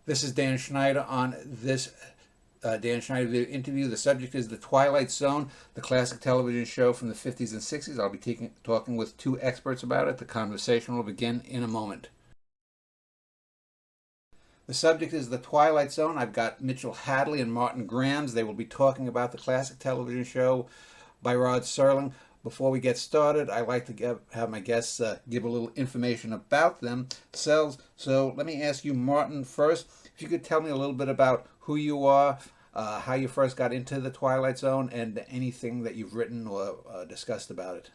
This is Dan Schneider on this Dan Schneider video interview. The subject is The Twilight Zone, the classic television show from the 50s and 60s. I'll be talking with two experts about it. The conversation will begin in a moment. The subject is The Twilight Zone. I've got Mitchell Hadley and Martin Grams. They will be talking about the classic television show by Rod Serling. Before we get started, I like to have my guests give a little information about themselves. So let me ask you, Martin, first, if you could tell me a little bit about who you are, how you first got into the Twilight Zone, and anything that you've written or discussed about it.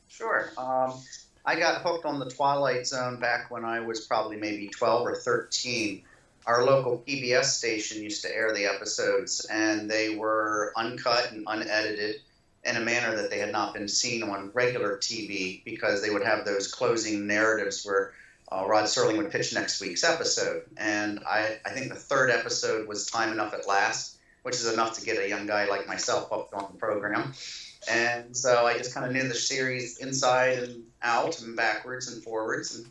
Sure. I got hooked on the Twilight Zone back when I was probably maybe 12 or 13. Our local PBS station used to air the episodes, and they were uncut and unedited in a manner that they had not been seen on regular TV, because they would have those closing narratives where Rod Serling would pitch next week's episode. And I think the third episode was Time Enough at Last, which is enough to get a young guy like myself hooked on the program. And so I just kind of knew the series inside and out and backwards and forwards. And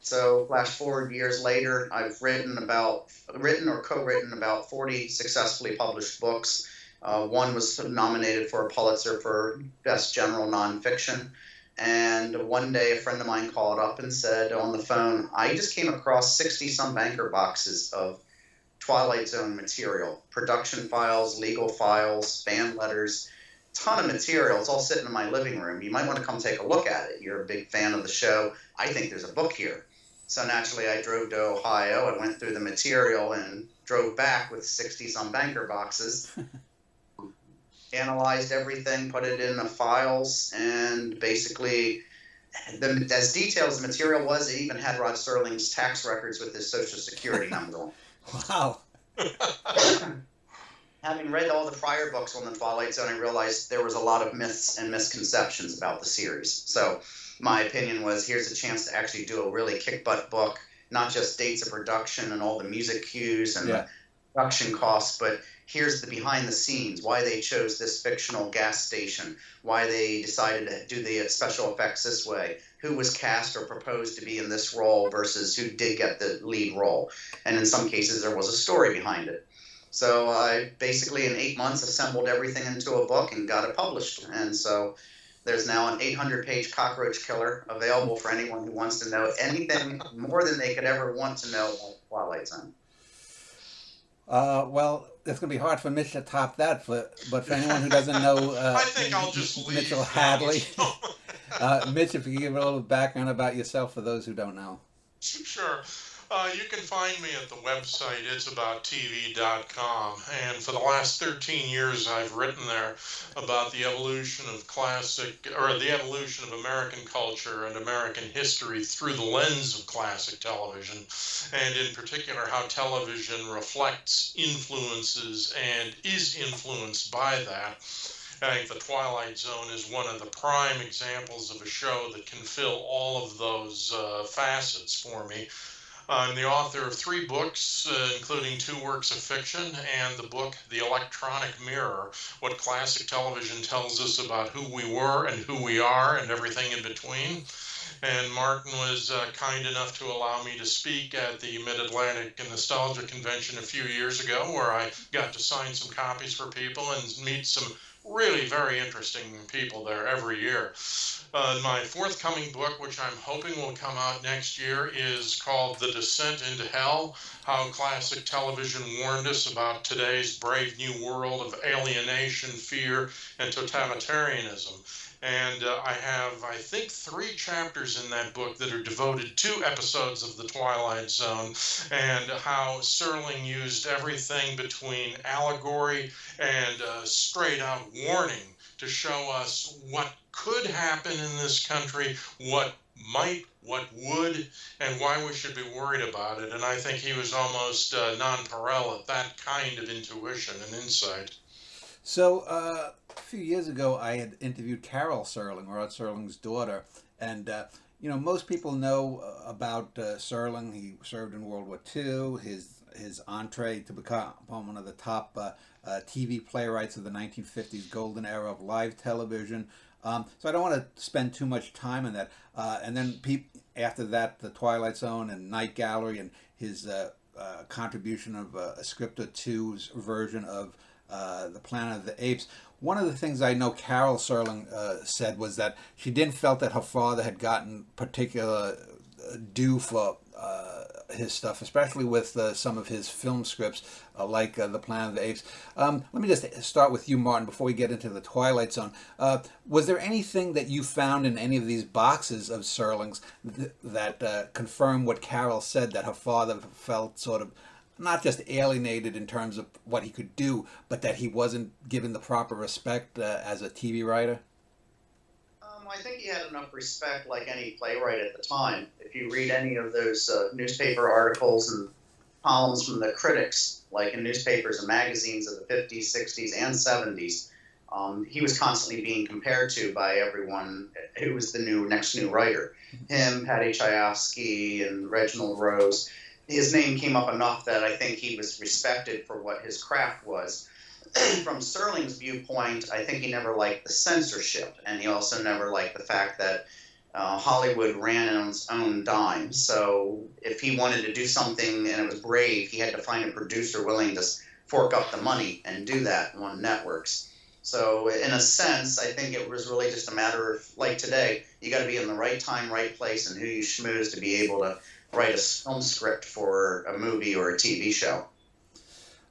so flash forward years later, I've written or co-written about 40 successfully published books. One was nominated for a Pulitzer for Best General Nonfiction. And one day a friend of mine called up and said on the phone, I just came across 60-some banker boxes of Twilight Zone material, production files, legal files, fan letters, ton of material. It's all sitting in my living room. You might want to come take a look at it. You're a big fan of the show. I think there's a book here. So naturally, I drove to Ohio. I went through the material and drove back with 60-some banker boxes. Analyzed everything, put it in the files, and basically, as detailed as the material was, it even had Rod Serling's tax records with his Social Security number on. Wow. Having read all the prior books on the Twilight Zone, I realized there was a lot of myths and misconceptions about the series. So my opinion was, here's a chance to actually do a really kick-butt book, not just dates of production and all the music cues and the production costs, but here's the behind the scenes, why they chose this fictional gas station, why they decided to do the special effects this way, who was cast or proposed to be in this role versus who did get the lead role. And in some cases, there was a story behind it. So I basically, in 8 months, assembled everything into a book and got it published. And so there's now an 800-page cockroach killer available for anyone who wants to know anything more than they could ever want to know about Twilight Zone. Well, it's going to be hard for Mitch to top that, but for anyone who doesn't know I think I'll just leave. Mitchell Hadley, Mitch, if you could give a little background about yourself for those who don't know. Sure. You can find me at the website itsabouttv.com, and for the last 13 years I've written there about the evolution of the evolution of American culture and American history through the lens of classic television, and in particular how television reflects, influences, and is influenced by that. I think The Twilight Zone is one of the prime examples of a show that can fill all of those facets for me. I'm the author of 3 books, including 2 works of fiction, and the book, The Electronic Mirror, What Classic Television Tells Us About Who We Were and Who We Are and Everything in Between. And Martin was kind enough to allow me to speak at the Mid-Atlantic Nostalgia Convention a few years ago, where I got to sign some copies for people and meet some really very interesting people there every year. My forthcoming book, which I'm hoping will come out next year, is called The Descent into Hell, How Classic Television Warned Us About Today's Brave New World of Alienation, Fear, and Totalitarianism. And I have, I think, 3 chapters in that book that are devoted to episodes of The Twilight Zone, and how Serling used everything between allegory and straight-out warning to show us what could happen in this country, what might, what would, and why we should be worried about it. And I think he was almost nonpareil at that kind of intuition and insight. So a few years ago, I had interviewed Carol Serling, Rod Serling's daughter, and most people know about Serling. He served in World War II. His entree to become one of the top TV playwrights of the 1950s golden era of live television. So I don't want to spend too much time on that. And then after that, The Twilight Zone and Night Gallery and his contribution of a script or two's version of the Planet of the Apes. One of the things I know Carol Serling said was that she didn't felt that her father had gotten particular due for his stuff, especially with some of his film scripts, like The Planet of the Apes. Let me just start with you, Martin, before we get into the Twilight Zone. Was there anything that you found in any of these boxes of Serling's that confirmed what Carol said, that her father felt sort of not just alienated in terms of what he could do, but that he wasn't given the proper respect as a TV writer? I think he had enough respect like any playwright at the time. If you read any of those newspaper articles and columns from the critics, like in newspapers and magazines of the 50s, 60s, and 70s, he was constantly being compared to by everyone who was the next new writer. Him, Patty Chayefsky, and Reginald Rose. His name came up enough that I think he was respected for what his craft was. From Serling's viewpoint, I think he never liked the censorship, and he also never liked the fact that Hollywood ran on its own dime. So if he wanted to do something and it was brave, he had to find a producer willing to fork up the money and do that on networks. So in a sense, I think it was really just a matter of, like today, you got to be in the right time, right place, and who you schmooze to be able to write a film script for a movie or a TV show.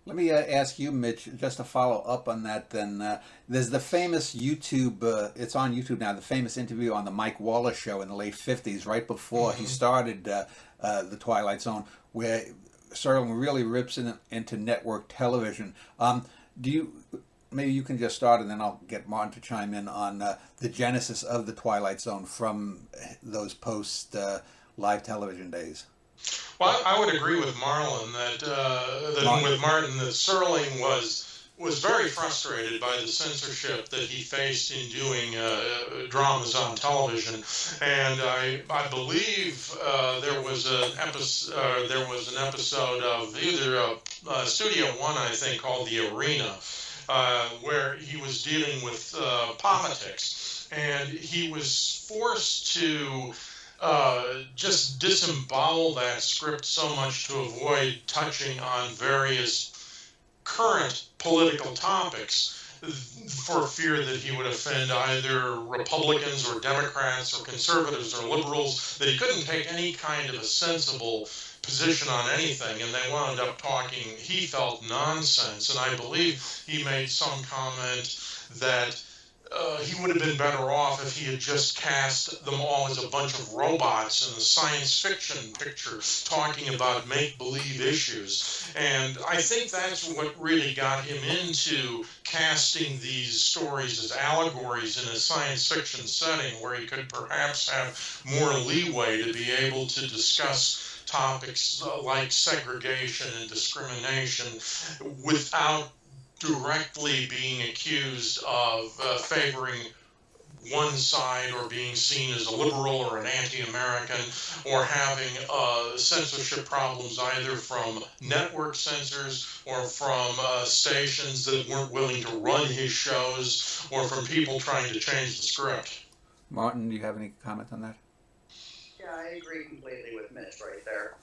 Let me ask you, Mitch, just to follow up on that then. There's the famous YouTube, it's on YouTube now, the famous interview on the Mike Wallace show in the late 50s, right before he started the Twilight Zone, where Serling really rips into network television. Maybe you can just start and then I'll get Martin to chime in on the genesis of the Twilight Zone from those post live television days. Well, I would agree with Marlon that Serling was very frustrated by the censorship that he faced in doing dramas on television, and I believe there was an episode of either Studio One, I think, called The Arena, where he was dealing with politics, and he was forced to just disembowel that script so much to avoid touching on various current political topics for fear that he would offend either Republicans or Democrats or conservatives or liberals, that he couldn't take any kind of a sensible position on anything, and they wound up talking, he felt, nonsense. And I believe he made some comment that he would have been better off if he had just cast them all as a bunch of robots in a science fiction picture talking about make-believe issues. And I think that's what really got him into casting these stories as allegories in a science fiction setting, where he could perhaps have more leeway to be able to discuss topics like segregation and discrimination without directly being accused of favoring one side or being seen as a liberal or an anti-American, or having censorship problems either from network censors or from stations that weren't willing to run his shows, or from people trying to change the script. Martin, do you have any comment on that? Yeah, I agree completely with Mitch right there.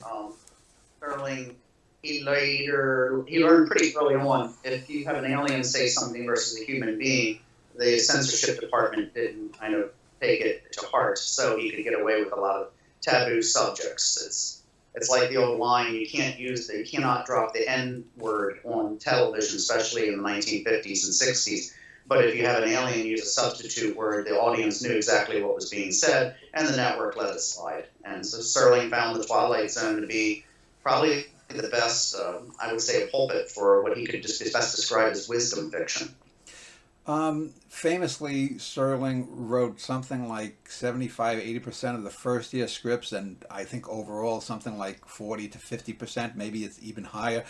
Serling, he learned pretty early on, if you have an alien say something versus a human being, the censorship department didn't kind of take it to heart, so he could get away with a lot of taboo subjects. It's like the old line, you cannot drop the N word on television, especially in the 1950s and 60s. But if you have an alien use a substitute word, the audience knew exactly what was being said, and the network let it slide. And so Serling found the Twilight Zone to be probably the best, I would say, a pulpit for what he could just best describe as wisdom fiction. Famously, Serling wrote something like 75-80% of the first year scripts, and I think overall something like 40 to 50%, maybe it's even higher.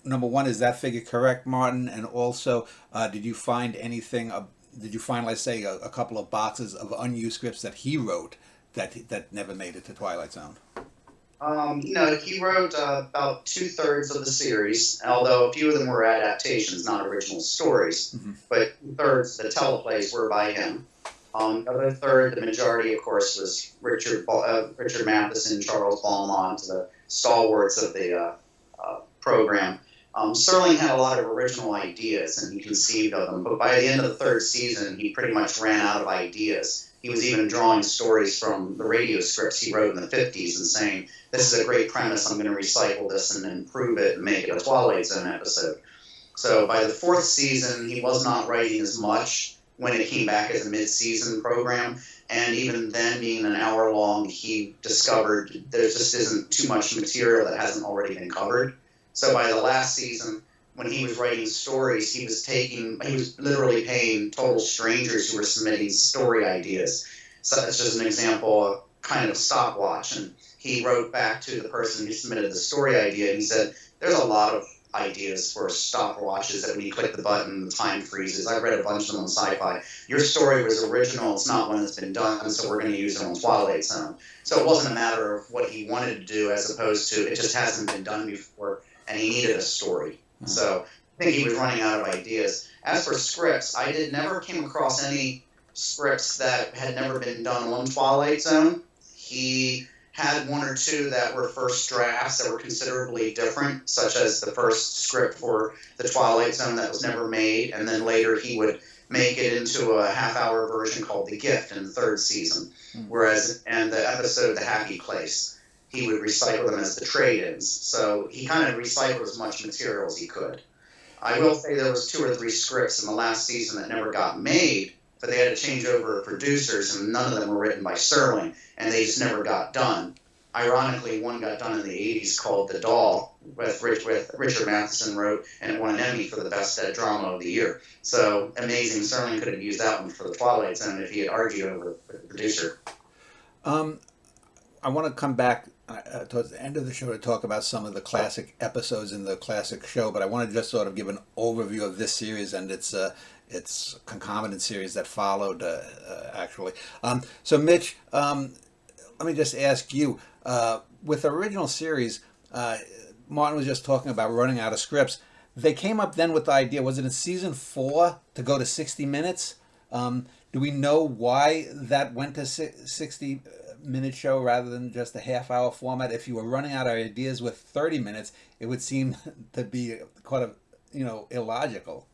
Number one, is that figure correct, Martin? And also, did you find anything? Did you find, let's say, a couple of boxes of unused scripts that he wrote that never made it to Twilight Zone? No, he wrote about 2/3 of the series, although a few of them were adaptations, not original stories. Mm-hmm. But 2/3 of the teleplays were by him. The other third, the majority, of course, was Richard Matheson, Charles Beaumont, the stalwarts of the program. Serling had a lot of original ideas, and he conceived of them. But by the end of the third season, he pretty much ran out of ideas. He was even drawing stories from the radio scripts he wrote in the 50s and saying, this is a great premise, I'm going to recycle this and improve it and make it a Twilight Zone episode. So by the fourth season, he was not writing as much when it came back as a mid-season program. And even then, being an hour long, he discovered there just isn't too much material that hasn't already been covered. So by the last season, when he was writing stories, he was literally paying total strangers who were submitting story ideas. So that's just an example of kind of a stopwatch. And he wrote back to the person who submitted the story idea, and he said, there's a lot of ideas for stopwatches that when you click the button, the time freezes. I've read a bunch of them on Sci-Fi. Your story was original. It's not one that's been done, so we're going to use it on Twilight Zone. So it wasn't a matter of what he wanted to do as opposed to it just hasn't been done before, and he needed a story. So I think he was running out of ideas. As for scripts, I never came across any scripts that had never been done on Twilight Zone. He had one or two that were first drafts that were considerably different, such as the first script for the Twilight Zone that was never made, and then later he would make it into a half-hour version called The Gift in the third season. And the episode The Happy Place, he would recycle them as the trade-ins. So he kind of recycled as much material as he could. I will say there was 2 or 3 scripts in the last season that never got made, but they had to change over producers, and none of them were written by Serling, and they just never got done. Ironically, one got done in the 80s called The Doll, with Richard Matheson wrote, and it won an Emmy for the best drama of the year. So amazing. Serling could have used that one for the Twilight Zone if he had argued over with the producer. I want to come back towards the end of the show to talk about some of the classic episodes in the classic show, but I want to just sort of give an overview of this series and its concomitant series that followed, actually. So, Mitch, let me just ask you, with the original series, Martin was just talking about running out of scripts. They came up then with the idea, was it in season 4 to go to 60 minutes? Do we know why that went to 60-minute show rather than just a half-hour format? If you were running out of ideas with 30 minutes, it would seem to be quite illogical.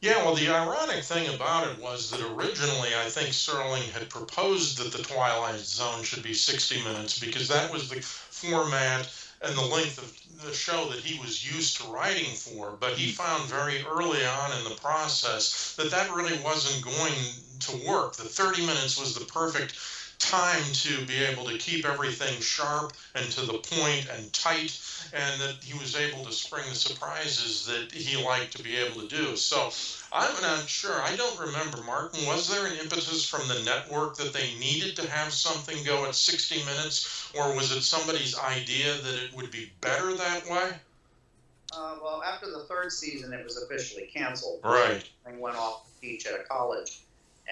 Yeah, well, the ironic thing about it was that originally I think Serling had proposed that the Twilight Zone should be 60 minutes because that was the format and the length of the show that he was used to writing for. But he found very early on in the process that that really wasn't going to work. The 30 minutes was the perfect time to be able to keep everything sharp and to the point and tight, and that he was able to spring the surprises that he liked to be able to do. So I'm not sure. I don't remember, Martin, was there an impetus from the network that they needed to have something go at 60 minutes, or was it somebody's idea that it would be better that way? Well, after the third season, it was officially canceled. Right. I went off to teach at a college,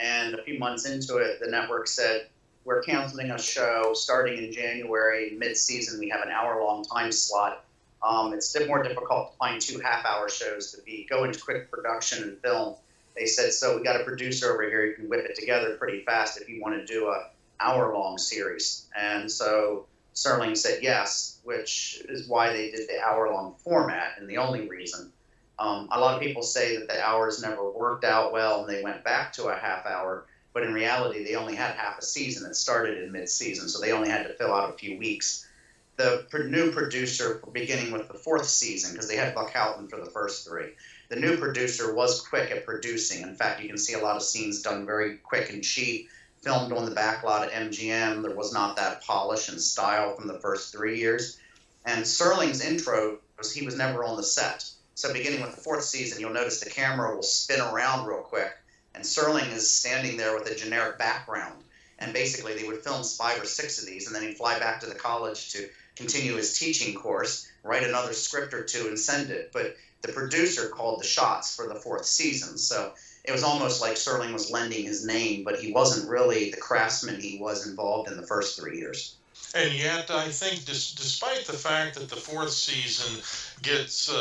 and a few months into it, the network said, we're canceling a show starting in January, mid-season. We have an hour-long time slot. It's more difficult to find 2 half-hour shows to go into quick production and film. They said, so we got a producer over here who can whip it together pretty fast if you want to do a hour-long series. And so Serling said yes, which is why they did the hour-long format, and the only reason. A lot of people say that the hours never worked out well and they went back to a half-hour. But in reality, they only had half a season. It started in mid-season, so they only had to fill out a few weeks. The new producer, beginning with the 4th season, because they had Buck Houghton for the first 3, the new producer was quick at producing. In fact, you can see a lot of scenes done very quick and cheap, filmed on the back lot at MGM. There was not that polish and style from the first 3 years. And Serling's intro he was never on the set. So beginning with the 4th season, you'll notice the camera will spin around real quick. And Serling is standing there with a generic background. And basically they would film 5 or 6 of these, and then he'd fly back to the college to continue his teaching course, write another script or 2, and send it. But the producer called the shots for the 4th season. So it was almost like Serling was lending his name, but he wasn't really the craftsman he was involved in the first 3 years. And yet I think despite the fact that the 4th season gets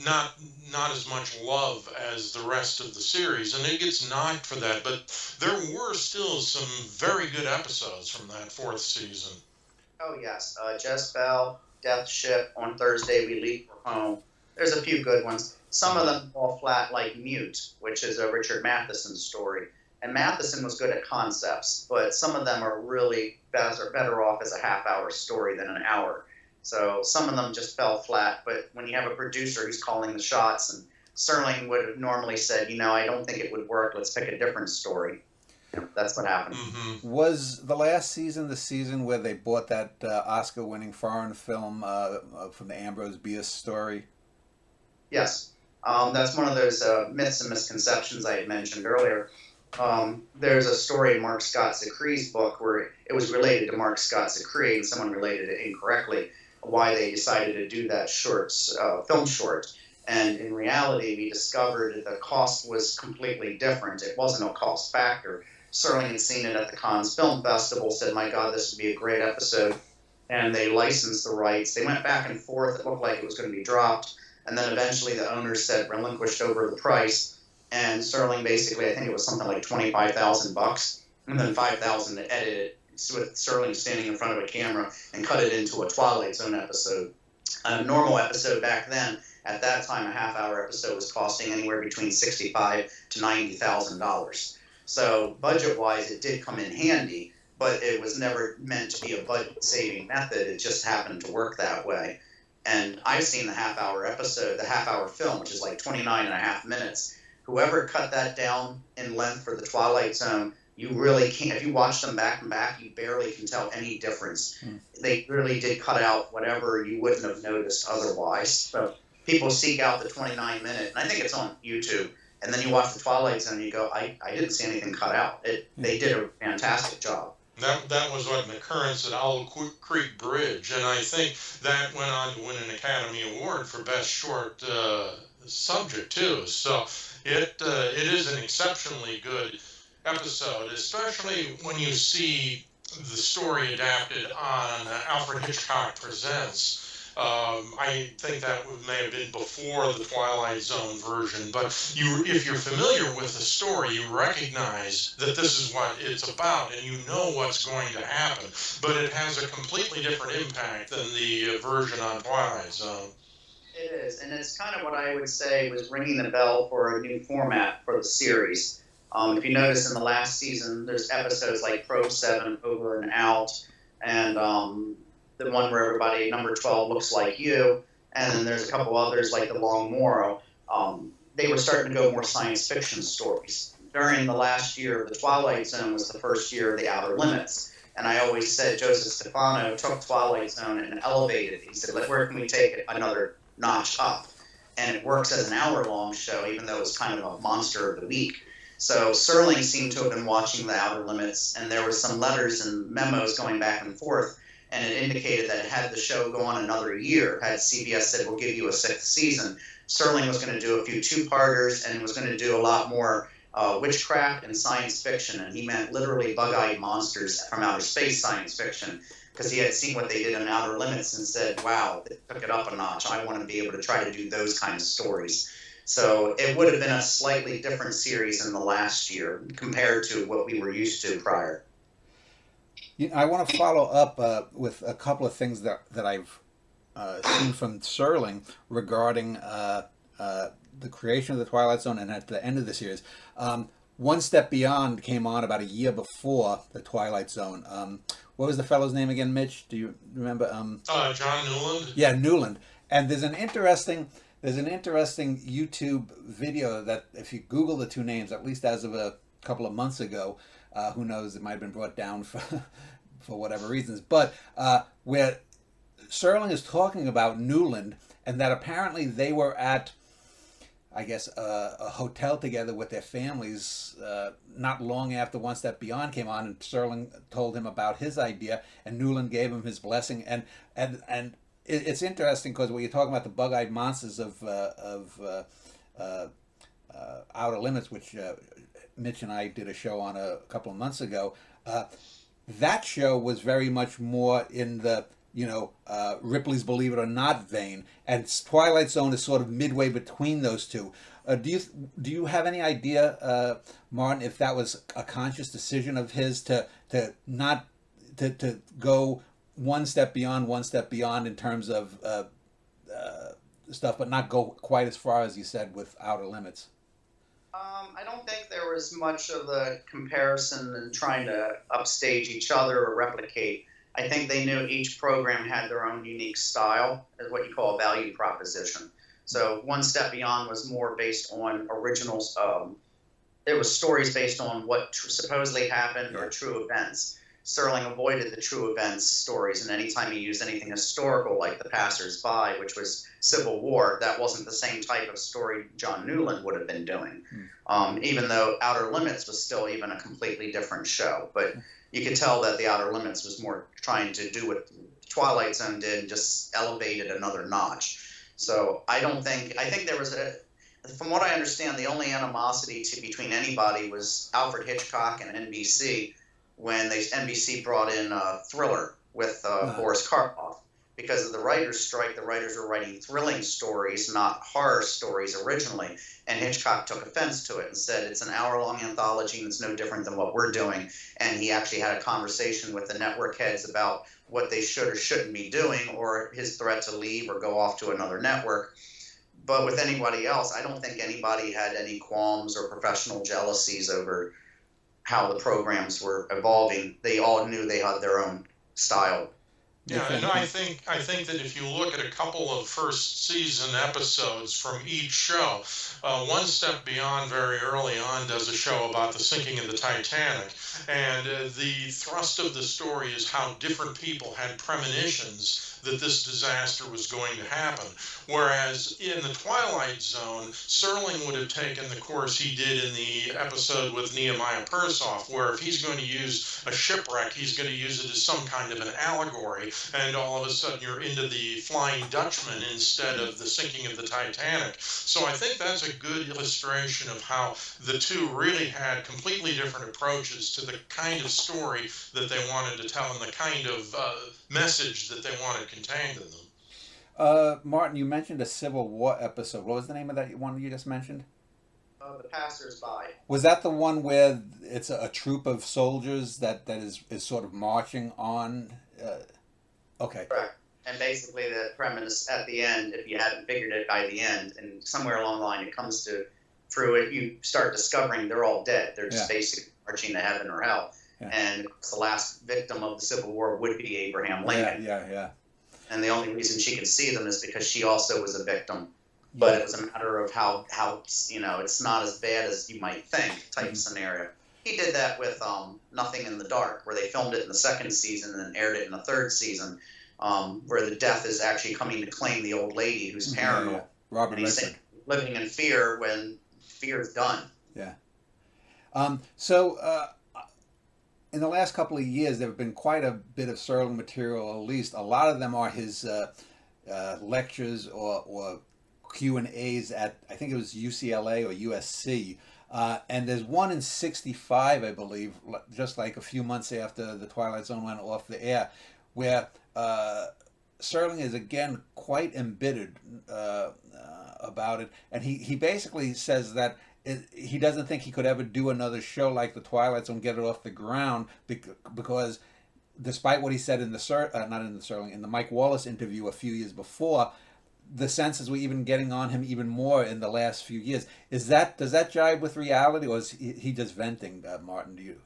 not as much love as the rest of the series, and it gets knocked for that, but there were still some very good episodes from that 4th season. Oh yes, Jezebel, Death Ship. On Thursday we leave for home. There's a few good ones. Some of them fall flat, like Mute, which is a Richard Matheson story. And Matheson was good at concepts, but some of them are really better off as a half-hour story than an hour. So some of them just fell flat. But when you have a producer who's calling the shots, and Serling would have normally said, I don't think it would work. Let's pick a different story. That's what happened. Mm-hmm. Was the last season the season where they bought that Oscar-winning foreign film from the Ambrose Bierce story? Yes. That's one of those myths and misconceptions I had mentioned earlier. There's a story in Mark Scott Zicree's book where it was related to Mark Scott Zicree, and someone related it incorrectly, why they decided to do that film short. And in reality, we discovered the cost was completely different. It wasn't a cost factor. Serling had seen it at the Cannes Film Festival, said, my God, this would be a great episode. And they licensed the rights. They went back and forth. It looked like it was going to be dropped. And then eventually the owners said relinquished over the price. And Serling basically, I think it was something like $25,000, and then $5,000 to edit it with Serling standing in front of a camera and cut it into a Twilight Zone episode. A normal episode back then, at that time, a half-hour episode was costing anywhere between $65,000 to $90,000. So budget-wise, it did come in handy, but it was never meant to be a budget-saving method. It just happened to work that way. And I've seen the half-hour episode, the half-hour film, which is like 29 and a half minutes. Whoever cut that down in length for the Twilight Zone, you really can't. If you watch them back and back, you barely can tell any difference. They really did cut out whatever you wouldn't have noticed otherwise. So people seek out the 29-minute, and I think it's on YouTube. And then you watch the Twilight Zone, and you go, I didn't see anything cut out. They did a fantastic job. That was what an occurrence at Owl Creek Bridge, and I think that went on to win an Academy Award for Best Short Subject too. So it is an exceptionally good episode, especially when you see the story adapted on Alfred Hitchcock Presents. I think that may have been before the Twilight Zone version, but if you're familiar with the story, you recognize that this is what it's about, and you know what's going to happen. But it has a completely different impact than the version on Twilight Zone. It is, and it's kind of what I would say was ringing the bell for a new format for the series. If you notice in the last season, there's episodes like Probe 7, Over and Out, and the one where everybody, number 12, looks like you, and then there's a couple others like The Long Morrow. They were starting to go more science fiction stories. During the last year of the Twilight Zone was the first year of The Outer Limits, and I always said Joseph Stefano took Twilight Zone and elevated it. He said, where can we take it another notch up? And it works as an hour-long show, even though it's kind of a monster of the week. So Serling seemed to have been watching The Outer Limits, and there were some letters and memos going back and forth, and it indicated that had the show go on another year, had CBS said, we'll give you a sixth season, Serling was going to do a few two-parters and was going to do a lot more witchcraft and science fiction, and he meant literally bug-eyed monsters from outer space science fiction, because he had seen what they did in Outer Limits and said, wow, they took it up a notch. I want to be able to try to do those kind of stories. So it would have been a slightly different series in the last year compared to what we were used to prior. I want to follow up with a couple of things that I've seen from Serling regarding the creation of the Twilight Zone and at the end of the series. One Step Beyond came on about a year before the Twilight Zone. What was the fellow's name again, Mitch? Do you remember? John Newland? Yeah, Newland. And there's an interesting YouTube video that if you Google the two names, at least as of a couple of months ago, who knows, it might have been brought down for whatever reasons, but where Serling is talking about Newland and that apparently they were at, I guess, a hotel together with their families not long after One Step Beyond came on, and Serling told him about his idea, and Newland gave him his blessing. And it's interesting because when you're talking about the bug-eyed monsters of Outer Limits, which Mitch and I did a show on a couple of months ago, that show was very much more in the Ripley's Believe It or Not vein, and Twilight Zone is sort of midway between those two. Do you have any idea, Martin, if that was a conscious decision of his to not go one step beyond in terms of stuff, but not go quite as far as you said with Outer Limits. I don't think there was much of a comparison and trying to upstage each other or replicate. I think they knew each program had their own unique style, as what you call a value proposition. So One Step Beyond was more based on originals. It was stories based on what supposedly happened or true events. Serling avoided the true events stories, and anytime he used anything historical like The Passers-By, which was Civil War, that wasn't the same type of story John Newland would have been doing. Even though Outer Limits was still even a completely different show. But you could tell that the Outer Limits was more trying to do what Twilight Zone did and just elevated another notch. So I think there was from what I understand, the only animosity between anybody was Alfred Hitchcock and NBC when NBC brought in Thriller with Boris Karloff. Because of the writers' strike, the writers were writing thrilling stories, not horror stories originally, and Hitchcock took offense to it and said it's an hour-long anthology and it's no different than what we're doing. And he actually had a conversation with the network heads about what they should or shouldn't be doing, or his threat to leave or go off to another network. But with anybody else, I don't think anybody had any qualms or professional jealousies over how the programs were evolving. They all knew they had their own style. Yeah, and I think that if you look at a couple of first season episodes from each show, One Step Beyond very early on does a show about the sinking of the Titanic, and the thrust of the story is how different people had premonitions that this disaster was going to happen. Whereas in the Twilight Zone, Serling would have taken the course he did in the episode with Nehemiah Persoff, where if he's going to use a shipwreck, he's going to use it as some kind of an allegory, and all of a sudden you're into the Flying Dutchman instead of the sinking of the Titanic. So I think that's a good illustration of how the two really had completely different approaches to the kind of story that they wanted to tell and the kind of message that they wanted contained in them. Martin, you mentioned a Civil War episode. What was the name of that one you just mentioned? The Passers-By. Was that the one where it's a troop of soldiers that is sort of marching on? Okay. Correct. And basically the premise at the end, if you hadn't figured it by the end, and somewhere along the line it comes to through it, you start discovering they're all dead. They're just basically marching to heaven or hell. Yeah. And the last victim of the Civil War would be Abraham Lincoln. Yeah. And the only reason she can see them is because she also was a victim. But it was a matter of how it's not as bad as you might think type scenario. He did that with Nothing in the Dark, where they filmed it in the second season and then aired it in the third season, where the death is actually coming to claim the old lady who's paranoid. Yeah. Robert and he's living in fear when fear is done. Yeah. So in the last couple of years, there have been quite a bit of Serling material. At least a lot of them are his lectures or Q&As at, I think it was UCLA or USC. And there's one in 65, I believe, just like a few months after the Twilight Zone went off the air, where Serling is again quite embittered about it. And he basically says that he doesn't think he could ever do another show like the Twilight Zone, get it off the ground, because despite what he said in the Mike Wallace interview a few years before, the censors were even getting on him even more in the last few years. Does that jive with reality, or is he just venting, Martin? Do you?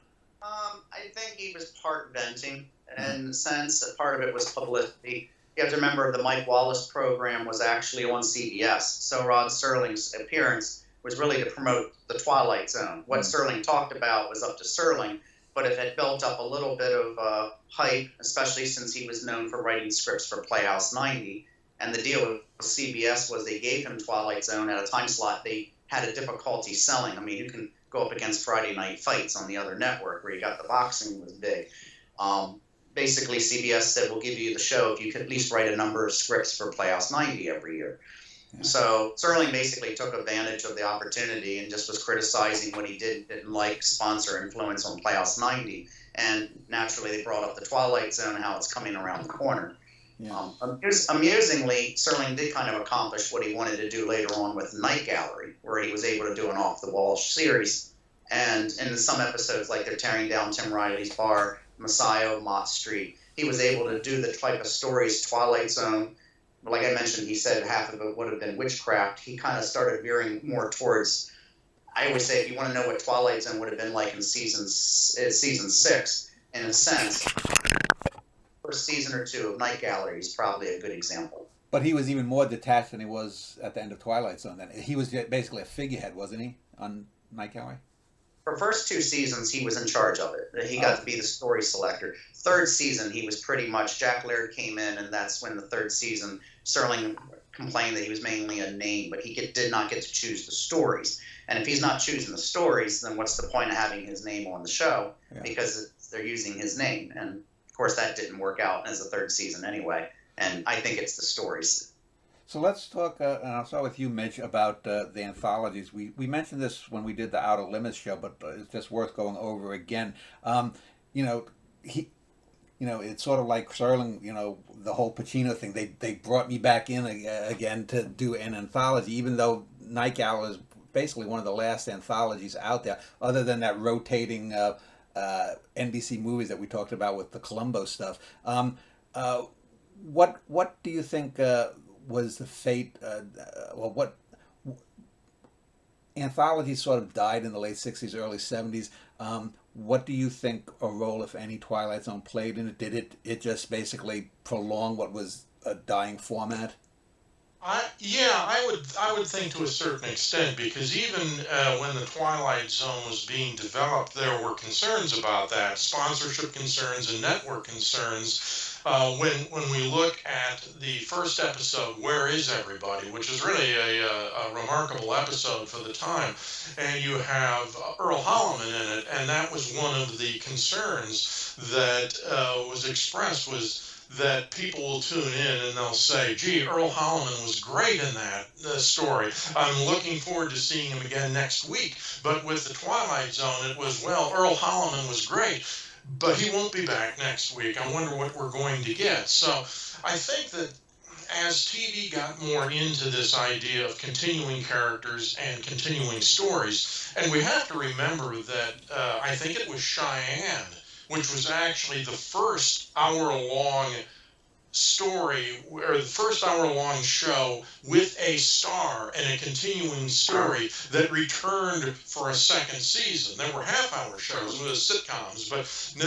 I think he was part venting, in the sense that part of it was publicity. You have to remember the Mike Wallace program was actually on CBS, so Rod Serling's appearance was really to promote the Twilight Zone. What Serling talked about was up to Serling, but if it built up a little bit of hype, especially since he was known for writing scripts for Playhouse 90, and the deal with CBS was they gave him Twilight Zone at a time slot they had a difficulty selling. I mean, you can go up against Friday Night Fights on the other network where you got the boxing was big. Basically, CBS said, we'll give you the show if you could at least write a number of scripts for Playhouse 90 every year. Yeah. So Serling basically took advantage of the opportunity and just was criticizing what he didn't like sponsor influence on Playhouse 90. And naturally, they brought up the Twilight Zone, how it's coming around the corner. Yeah. Amusingly, Serling did kind of accomplish what he wanted to do later on with Night Gallery, where he was able to do an off-the-wall series And in some episodes, like they're tearing down Tim Riley's bar, Messiah, Mott Street, he was able to do the type of stories Twilight Zone. Like I mentioned, he said half of it would have been witchcraft. He kind of started veering more towards. I always say, if you want to know what Twilight Zone would have been like in season 6, in a sense, first season or 2 of Night Gallery is probably a good example. But he was even more detached than he was at the end of Twilight Zone. Then he was basically a figurehead, wasn't he, on Night Gallery? For first 2 seasons, he was in charge of it. He got to be the story selector. Third season, he was pretty much, Jack Laird came in, and that's when the third season, Serling complained that he was mainly a name, but he did not get to choose the stories. And if he's not choosing the stories, then what's the point of having his name on the show? Yeah. Because they're using his name. And of course, that didn't work out as the third season anyway. And I think it's the stories. So let's talk, and I'll start with you, Mitch, about the anthologies. We mentioned this when we did the Outer Limits show, but it's just worth going over again. It's sort of like Serling, the whole Pacino thing. They brought me back in again to do an anthology, even though Night Gallery is basically one of the last anthologies out there, other than that rotating NBC movies that we talked about with the Columbo stuff. What do you think was the fate? What anthologies sort of died in the late '60s, early '70s. What do you think a role, if any, Twilight Zone played in it? Did it just basically prolong what was a dying format? I would think to a certain extent, because even when the Twilight Zone was being developed, there were concerns about that, sponsorship concerns and network concerns. When we look at the first episode, Where Is Everybody, which is really a remarkable episode for the time, and you have Earl Holliman in it, and that was one of the concerns that was expressed, was that people will tune in and they'll say, gee, Earl Holliman was great in that story. I'm looking forward to seeing him again next week. But with the Twilight Zone, it was, well, Earl Holliman was great, but he won't be back next week. I wonder what we're going to get. So I think that as TV got more into this idea of continuing characters and continuing stories, and we have to remember that I think it was Cheyenne, which was actually the first hour-long story, or the first hour-long show with a star and a continuing story that returned for a second season. There were half-hour shows with sitcoms, but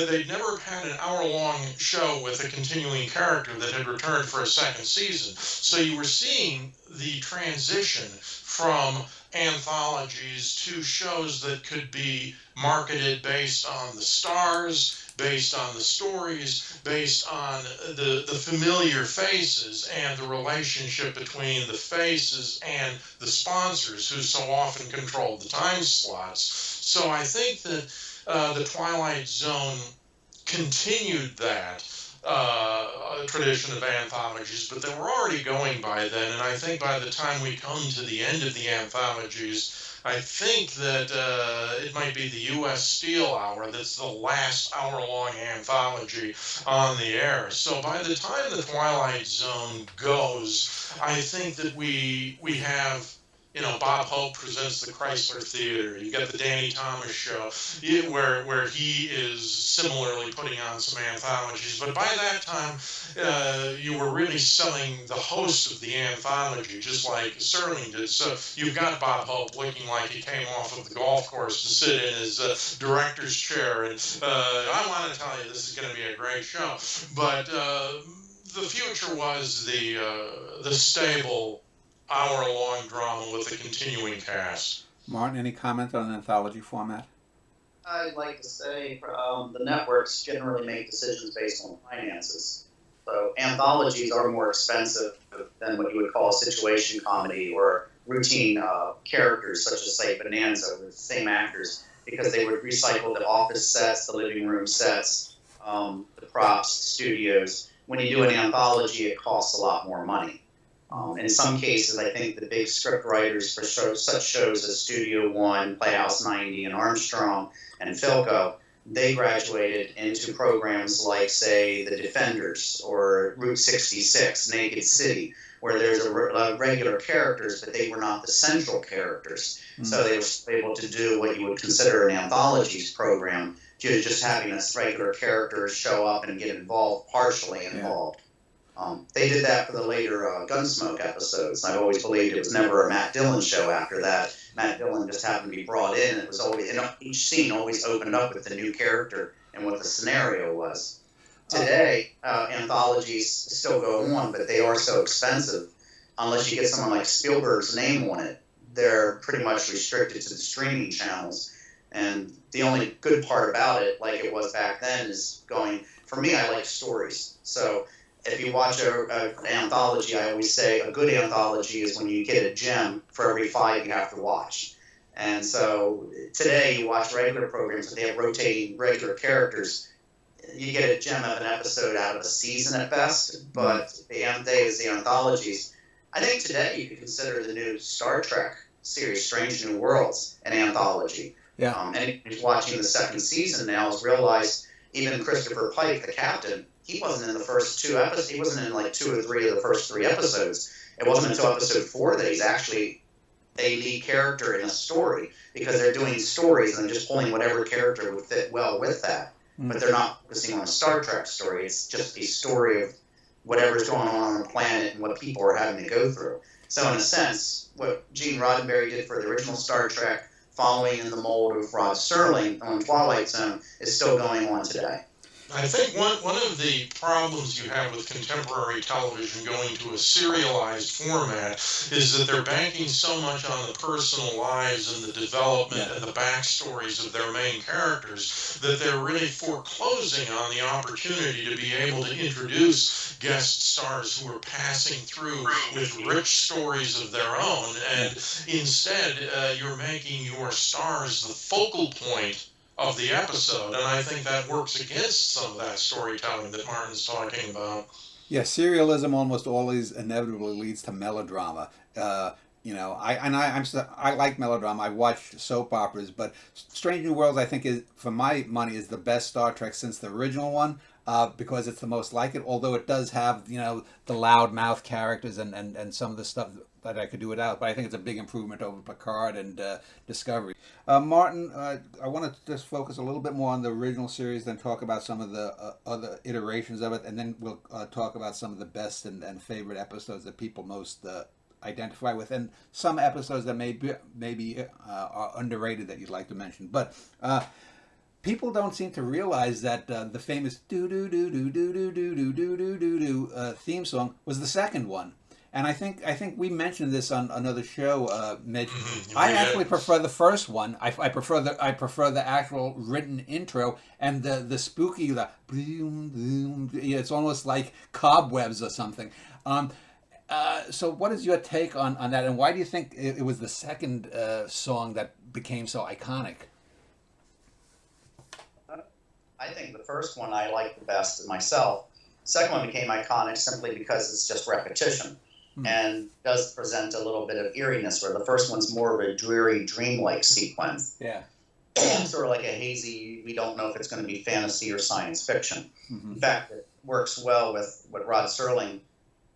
they'd never had an hour-long show with a continuing character that had returned for a second season. So you were seeing the transition from anthologies to shows that could be marketed based on the stars, based on the stories, based on the familiar faces and the relationship between the faces and the sponsors who so often controlled the time slots. So I think that the Twilight Zone continued that tradition of anthologies, but they were already going by then, and I think by the time we come to the end of the anthologies, I think that it might be the U.S. Steel Hour that's the last hour-long anthology on the air. So by the time the Twilight Zone goes, I think that we have, Bob Hope presents the Chrysler Theater. You got the Danny Thomas show, where he is similarly putting on some anthologies. But by that time, you were really selling the host of the anthology, just like Serling did. So you've got Bob Hope looking like he came off of the golf course to sit in his director's chair. And I want to tell you, this is going to be a great show. But the future was the stable hour-long drama with a continuing cast. Martin, any comment on an anthology format? I'd like to say the networks generally make decisions based on finances. So anthologies are more expensive than what you would call a situation comedy or routine characters, such as, say, Bonanza, with the same actors, because they would recycle the office sets, the living room sets, the props, studios. When you do an anthology, it costs a lot more money. In some cases, I think the big script writers for such shows as Studio One, Playhouse 90, and Armstrong, and Philco, they graduated into programs like, say, The Defenders or Route 66, Naked City, where there's regular characters, but they were not the central characters. So they were able to do what you would consider an anthologies program, just having us regular characters show up and get involved, partially involved. They did that for the later Gunsmoke episodes. I've always believed it was never a Matt Dillon show after that. Matt Dillon just happened to be brought in. It was always, and each scene always opened up with the new character and what the scenario was. Today, anthologies still go on, but they are so expensive. Unless you get someone like Spielberg's name on it, they're pretty much restricted to the streaming channels. And the only good part about it, like it was back then, is going, for me, I like stories. So if you watch an anthology, I always say a good anthology is when you get a gem for every 5 you have to watch. And so today you watch regular programs, but they have rotating regular characters. You get a gem of an episode out of a season at best, but the end day is the anthologies. I think today you could consider the new Star Trek series, Strange New Worlds, an anthology. Yeah. And who's watching the second season now has realized even Christopher Pike, the captain, he wasn't in the first 2 episodes. He wasn't in like 2 or 3 of the first 3 episodes. It wasn't until episode 4 that he's actually a lead character in a story, because they're doing stories and just pulling whatever character would fit well with that. But they're not focusing on a Star Trek story. It's just a story of whatever's going on the planet and what people are having to go through. So in a sense, what Gene Roddenberry did for the original Star Trek, following in the mold of Rod Serling on Twilight Zone, is still going on today. I think one of the problems you have with contemporary television going to a serialized format is that they're banking so much on the personal lives and the development and the backstories of their main characters that they're really foreclosing on the opportunity to be able to introduce guest stars who are passing through with rich stories of their own, and instead you're making your stars the focal point of the episode, and I think that works against some of that storytelling that Martin's talking about. Yeah, serialism almost always inevitably leads to melodrama. I like melodrama. I watch soap operas, but Strange New Worlds, I think, is, for my money, is the best Star Trek since the original one. Because it's the most like it, although it does have, the loud mouth characters and some of the stuff that I could do without. But I think it's a big improvement over Picard and Discovery. Martin, I want to just focus a little bit more on the original series, then talk about some of the other iterations of it, and then we'll talk about some of the best and favorite episodes that people most identify with, and some episodes that maybe are underrated that you'd like to mention. But people don't seem to realize that the famous do do do do do do do do do do do do theme song was the second one, and I think we mentioned this on another show, Mitch. I actually prefer the first one. I prefer the actual written intro and the spooky boom boom. It's almost like cobwebs or something. So what is your take on that, and why do you think it was the second song that became so iconic? I think the first one I like the best myself. Second one became iconic simply because it's just repetition and does present a little bit of eeriness, where the first one's more of a dreary, dreamlike sequence. Yeah. Sort of like a hazy, we don't know if it's going to be fantasy or science fiction. In fact, it works well with what Rod Serling,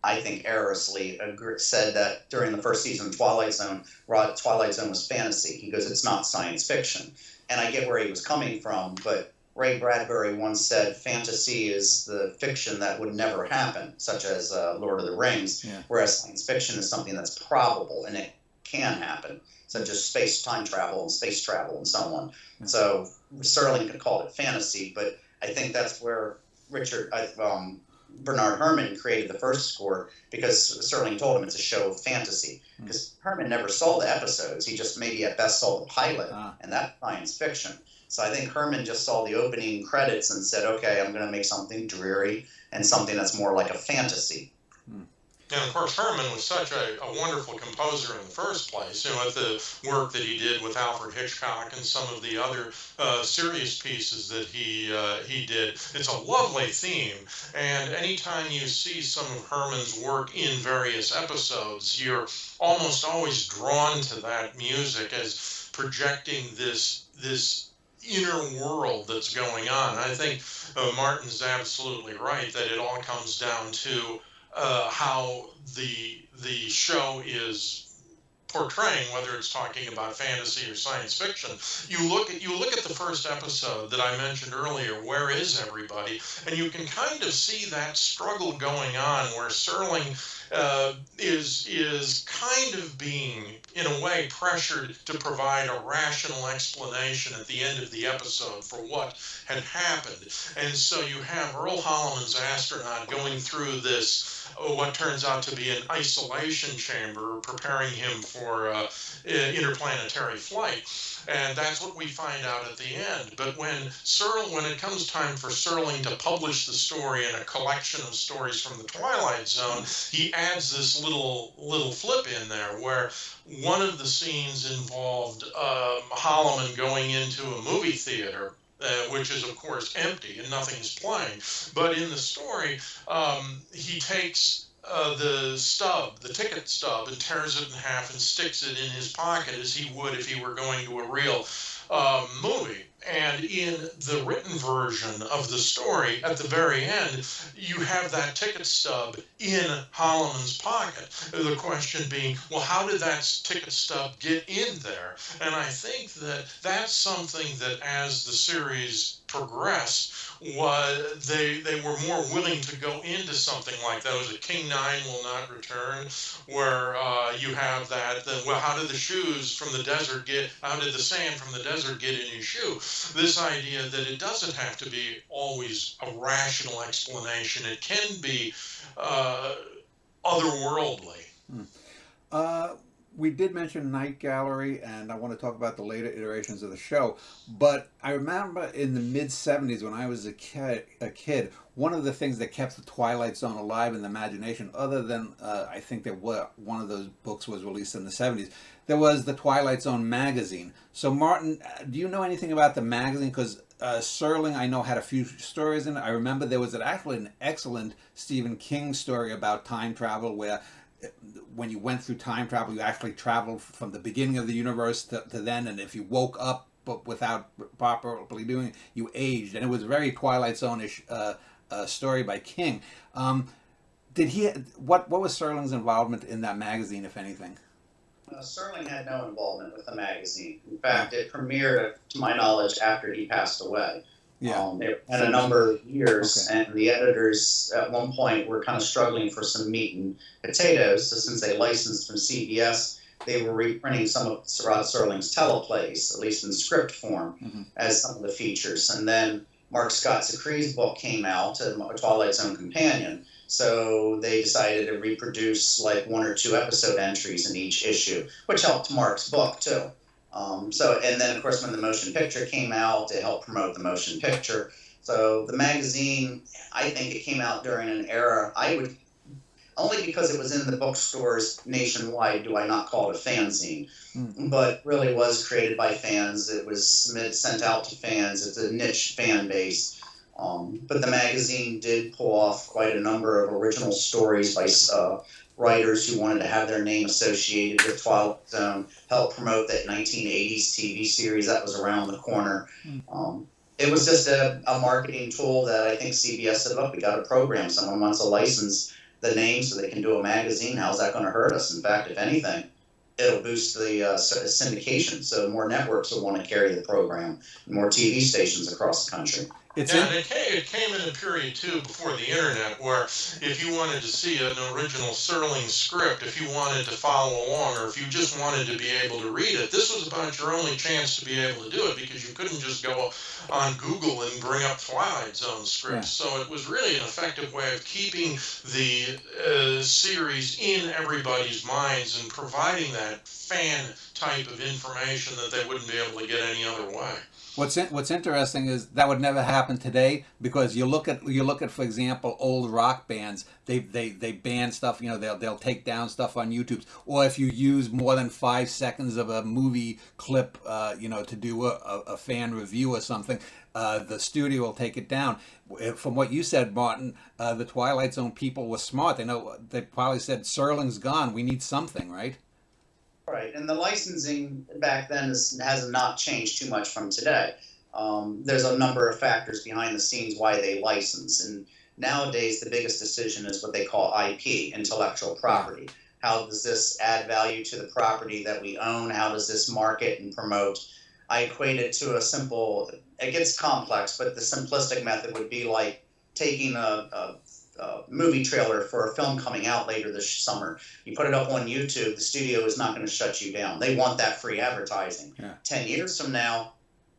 I think erroneously, said that during the first season of Twilight Zone, Twilight Zone was fantasy. He goes, it's not science fiction. And I get where he was coming from, but Ray Bradbury once said fantasy is the fiction that would never happen, such as Lord of the Rings, whereas science fiction is something that's probable and it can happen, such as space-time travel and space travel and so on. So Serling could call it fantasy, but I think that's where Bernard Herrmann created the first score, because Serling told him it's a show of fantasy. Because Herrmann never saw the episodes. He just maybe at best saw the pilot, and that's science fiction. So I think Herrmann just saw the opening credits and said, okay, I'm going to make something dreary and something that's more like a fantasy. And of course, Herrmann was such a wonderful composer in the first place. With the work that he did with Alfred Hitchcock and some of the other serious pieces that he did, it's a lovely theme. And anytime you see some of Herrmann's work in various episodes, you're almost always drawn to that music as projecting this inner world that's going on. I think Martin's absolutely right that it all comes down to how the show is portraying, whether it's talking about fantasy or science fiction. You look at the first episode that I mentioned earlier, Where Is Everybody? And you can kind of see that struggle going on where Serling is kind of being, in a way, pressured to provide a rational explanation at the end of the episode for what had happened. And so you have Earl Holliman's astronaut going through this, what turns out to be an isolation chamber, preparing him for interplanetary flight. And that's what we find out at the end. But when it comes time for Serling to publish the story in a collection of stories from the Twilight Zone, he adds this little flip in there where one of the scenes involved Holloman going into a movie theater, which is of course empty and nothing is playing. But in the story, he takes the ticket stub, and tears it in half and sticks it in his pocket as he would if he were going to a real movie. And in the written version of the story, at the very end, you have that ticket stub in Holloman's pocket. The question being, well, how did that ticket stub get in there? And I think that that's something that as the series progressed, they were more willing to go into something like that. Was it King 9 Will Not Return, where you have that, well, how did the sand from the desert get in his shoe? This idea that it doesn't have to be always a rational explanation. It can be otherworldly. We did mention Night Gallery, and I want to talk about the later iterations of the show. But I remember in the mid-'70s when I was a kid, one of the things that kept the Twilight Zone alive in the imagination, other than I think there were one of those books was released in the '70s, there was the Twilight Zone magazine. So Martin, do you know anything about the magazine? Because Serling, I know, had a few stories in it. I remember there was actually an excellent Stephen King story about time travel where when you went through time travel, you actually traveled from the beginning of the universe to then, and if you woke up but without properly doing it, you aged. And it was a very Twilight Zone-ish story by King. What was Serling's involvement in that magazine, if anything? Serling had no involvement with the magazine. In fact, it premiered, to my knowledge, after he passed away. Yeah. They had a number of years, okay. And the editors at one point were kind of struggling for some meat and potatoes. So since they licensed from CBS, they were reprinting some of Rod Serling's teleplays, at least in script form, as some of the features. And then Mark Scott Zicree's book came out, Twilight Zone Companion. So they decided to reproduce like 1 or 2 episode entries in each issue, which helped Mark's book too. And then of course when the motion picture came out, it helped promote the motion picture. So the magazine, I think it came out during an era, only because it was in the bookstores nationwide do I not call it a fanzine, but really was created by fans. It was sent out to fans. It's a niche fan base. But the magazine did pull off quite a number of original stories by writers who wanted to have their name associated with Twilight Zone, help promote that 1980s TV series that was around the corner. It was just a marketing tool that I think CBS said, look, we got a program. Someone wants to license the name so they can do a magazine. How's that going to hurt us? In fact, if anything, it'll boost the syndication. So more networks will want to carry the program, more TV stations across the country. It came in a period, too, before the internet, where if you wanted to see an original Serling script, if you wanted to follow along, or if you just wanted to be able to read it, this was about your only chance to be able to do it, because you couldn't just go on Google and bring up Twilight Zone scripts. Yeah. So it was really an effective way of keeping the series in everybody's minds and providing that fan type of information that they wouldn't be able to get any other way. What's interesting is that would never happen today, because you look at for example old rock bands, they ban stuff, they'll take down stuff on YouTube, or if you use more than 5 seconds of a movie clip to do a fan review or something, the studio will take it down. From what you said, Martin, the Twilight Zone people were smart. They probably said, Serling's gone, we need something, right? Right, and the licensing back then has not changed too much from today. There's a number of factors behind the scenes why they license, and Nowadays, the biggest decision is what they call IP, intellectual property. How does this add value to the property that we own? How does this market and promote? I equate it to a simple, it gets complex, but the simplistic method would be like taking a movie trailer for a film coming out later this summer. You put it up on YouTube, the studio is not going to shut you down. They want that free advertising. 10 years from now,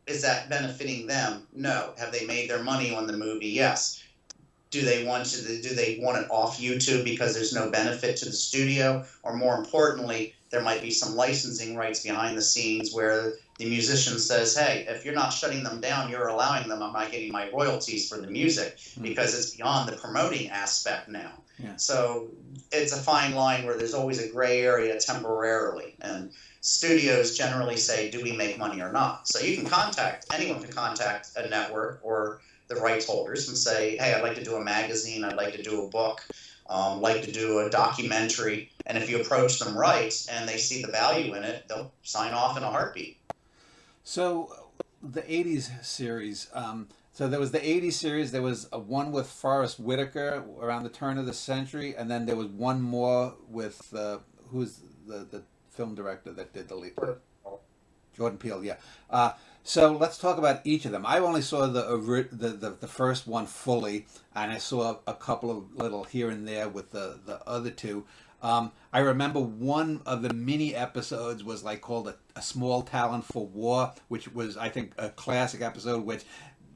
is that benefiting them? No. Have they made their money on the movie? Yes. Do they want it off YouTube because there's no benefit to the studio? Or more importantly, there might be some licensing rights behind the scenes where the musician says, hey, if you're not shutting them down, you're allowing them, I'm not getting my royalties for the music because it's beyond the promoting aspect now. So it's a fine line where there's always a gray area temporarily. And studios generally say, do we make money or not? So you can anyone can contact a network or the rights holders and say, hey, I'd like to do a magazine, I'd like to do a book, like to do a documentary. And if you approach them right and they see the value in it, they'll sign off in a heartbeat. So the 80s series, so there was the 80s series, there was one with Forrest Whitaker around the turn of the century, and then there was one more with, who's the film director that did the lead? Jordan Peele, yeah. So let's talk about each of them. I only saw the first one fully, and I saw a couple of little here and there with the other two. I remember one of the mini episodes was like called a Small Talent for War, which was, I think, a classic episode, which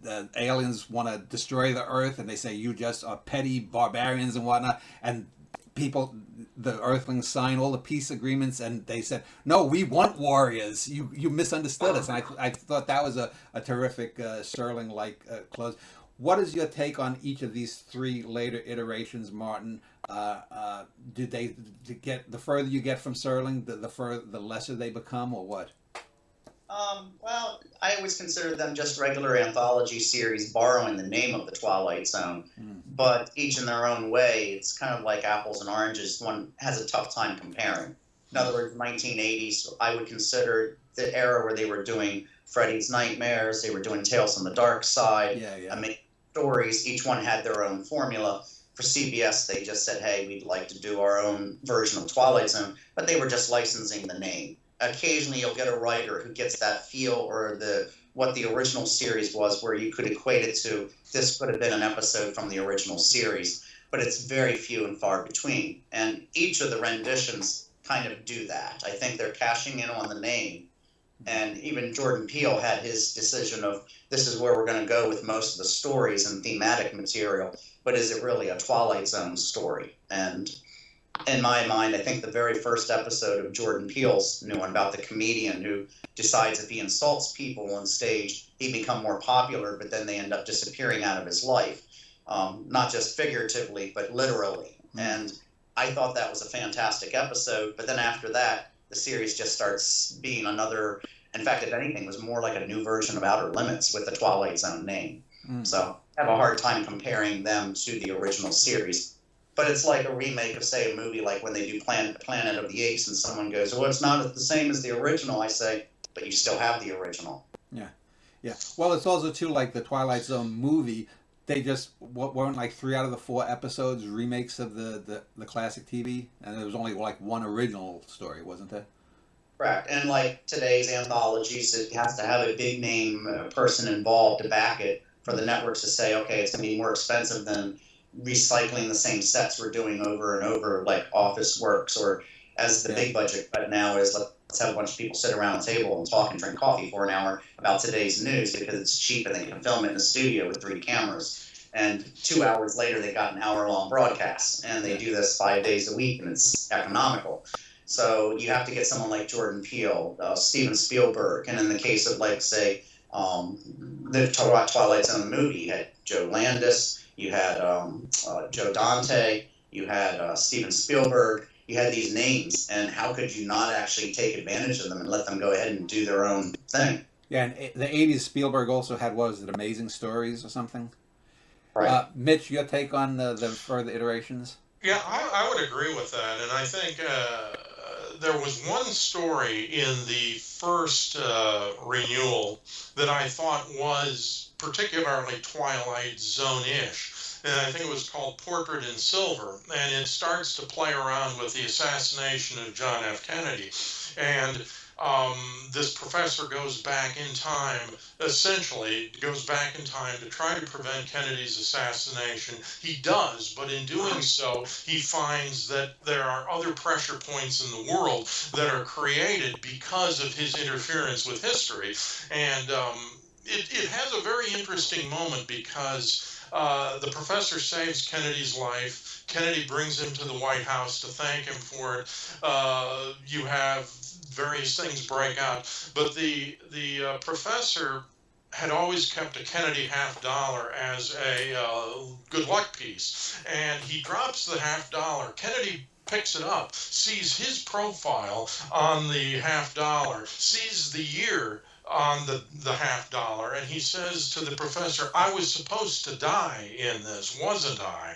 the aliens want to destroy the Earth, and they say you just are petty barbarians and whatnot, and people, the Earthlings sign all the peace agreements, and they said, no, we want warriors. You misunderstood us. And I thought that was a terrific Serling-like close. What is your take on each of these three later iterations, Martin? Did they get, the further you get from Serling, the lesser they become, or what? Well, I always consider them just regular anthology series borrowing the name of the Twilight Zone, but each in their own way. It's kind of like apples and oranges. One has a tough time comparing. In other words, 1980s, I would consider the era where they were doing Freddy's Nightmares, they were doing Tales from the Dark Side, amazing stories. Each one had their own formula. For CBS, they just said, hey, we'd like to do our own version of Twilight Zone, but they were just licensing the name. Occasionally you'll get a writer who gets that feel or what the original series was, where you could equate it to this could have been an episode from the original series, but it's very few and far between. And each of the renditions kind of do that. I think they're cashing in on the name. And even Jordan Peele had his decision of this is where we're going to go with most of the stories and thematic material, but is it really a Twilight Zone story? And in my mind, I think the very first episode of Jordan Peele's new one about the comedian who decides if he insults people on stage, he'd become more popular, but then they end up disappearing out of his life, not just figuratively, but literally. And I thought that was a fantastic episode, but then after that, the series just starts being another, in fact, if anything, was more like a new version of Outer Limits with the Twilight Zone name. So I have a hard time comparing them to the original series. But it's like a remake of, say, a movie like when they do Planet of the Apes and someone goes, well, it's not the same as the original. I say, but you still have the original. Yeah. Well, it's also, too, like the Twilight Zone movie. They just weren't like 3 out of the 4 episodes remakes of the classic TV? And there was only like one original story, wasn't there? Correct. And like today's anthologies, it has to have a big name person involved to back it for the networks to say, okay, it's going to be more expensive than recycling the same sets we're doing over and over, like Office Works, or as the big budget cut now is, let's have a bunch of people sit around a table and talk and drink coffee for an hour about today's news because it's cheap and they can film it in a studio with 3 cameras. And 2 hours later, they got an hour-long broadcast, and they do this 5 days a week, and it's economical. So you have to get someone like Jordan Peele, Steven Spielberg, and in the case of, like, say, the Twilight Zone movie, you had Joe Landis, you had Joe Dante, you had Steven Spielberg, you had these names, and how could you not actually take advantage of them and let them go ahead and do their own thing? Yeah, and the 80s, Spielberg also had, what was it, Amazing Stories or something? Right. Mitch, your take on the further iterations? Yeah, I would agree with that, and I think there was one story in the first renewal that I thought was particularly Twilight Zone-ish, and I think it was called Portrait in Silver, and it starts to play around with the assassination of John F. Kennedy. And this professor goes back in time, essentially goes back in time to try to prevent Kennedy's assassination. He does, but in doing so, he finds that there are other pressure points in the world that are created because of his interference with history. And it has a very interesting moment because the professor saves Kennedy's life. Kennedy brings him to the White House to thank him for it. You have various things break out, but the professor had always kept a Kennedy $50 as a good luck piece, and he drops the $50. Kennedy picks it up, sees his profile on the $50, sees the year on the $50, and he says to the professor, "I was supposed to die in this, wasn't I?"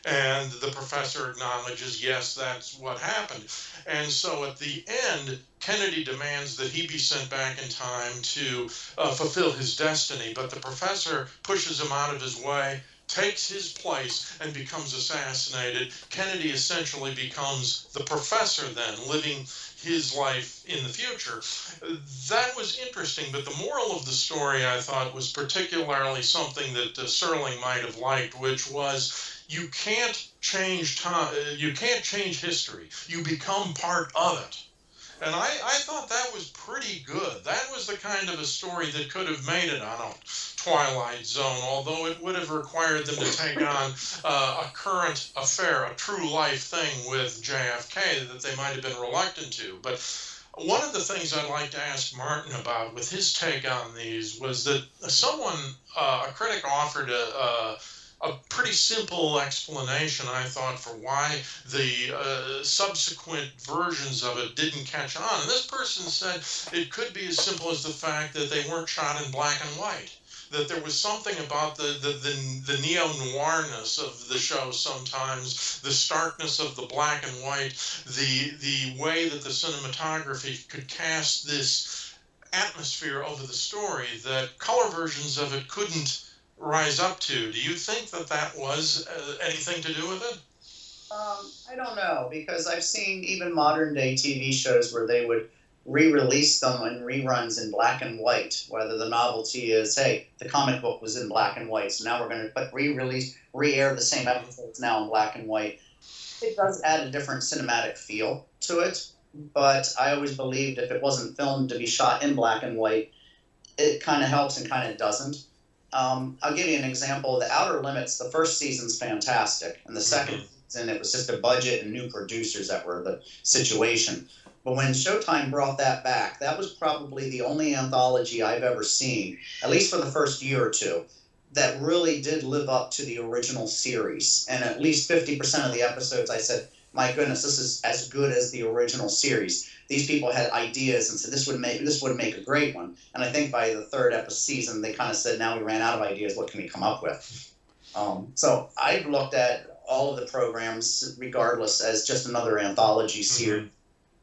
And the professor acknowledges, yes, that's what happened. And so at the end, Kennedy demands that he be sent back in time to fulfill his destiny. But the professor pushes him out of his way, takes his place, and becomes assassinated. Kennedy essentially becomes the professor then, living his life in the future. That was interesting, but the moral of the story, I thought, was particularly something that Serling might have liked, which was you can't change time, you can't change history. You become part of it. And I thought that was pretty good. That was the kind of a story that could have made it on a Twilight Zone, although it would have required them to take on a current affair, a true life thing with JFK that they might have been reluctant to. But one of the things I'd like to ask Martin about with his take on these was that a critic offered a pretty simple explanation, I thought, for why the subsequent versions of it didn't catch on. And this person said it could be as simple as the fact that they weren't shot in black and white. That there was something about the neo-noirness of the show sometimes, the starkness of the black and white, the way that the cinematography could cast this atmosphere over the story that color versions of it couldn't rise up to. Do you think that that was anything to do with it? I don't know, because I've seen even modern day TV shows where they would re-release them in reruns in black and white, whether the novelty is, hey, the comic book was in black and white, so now we're going to re-air the same episodes now in black and white. It does add a different cinematic feel to it, but I always believed if it wasn't filmed to be shot in black and white, it kind of helps and kind of doesn't. I'll give you an example. The Outer Limits, the first season's fantastic, and the second season, it was just a budget and new producers that were the situation. But when Showtime brought that back, that was probably the only anthology I've ever seen, at least for the first year or two, that really did live up to the original series. And at least 50% of the episodes, I said, my goodness, this is as good as the original series. These people had ideas and said this would make a great one. And I think by the third season, they kind of said, now we ran out of ideas. What can we come up with? So I've looked at all of the programs, regardless, as just another anthology series.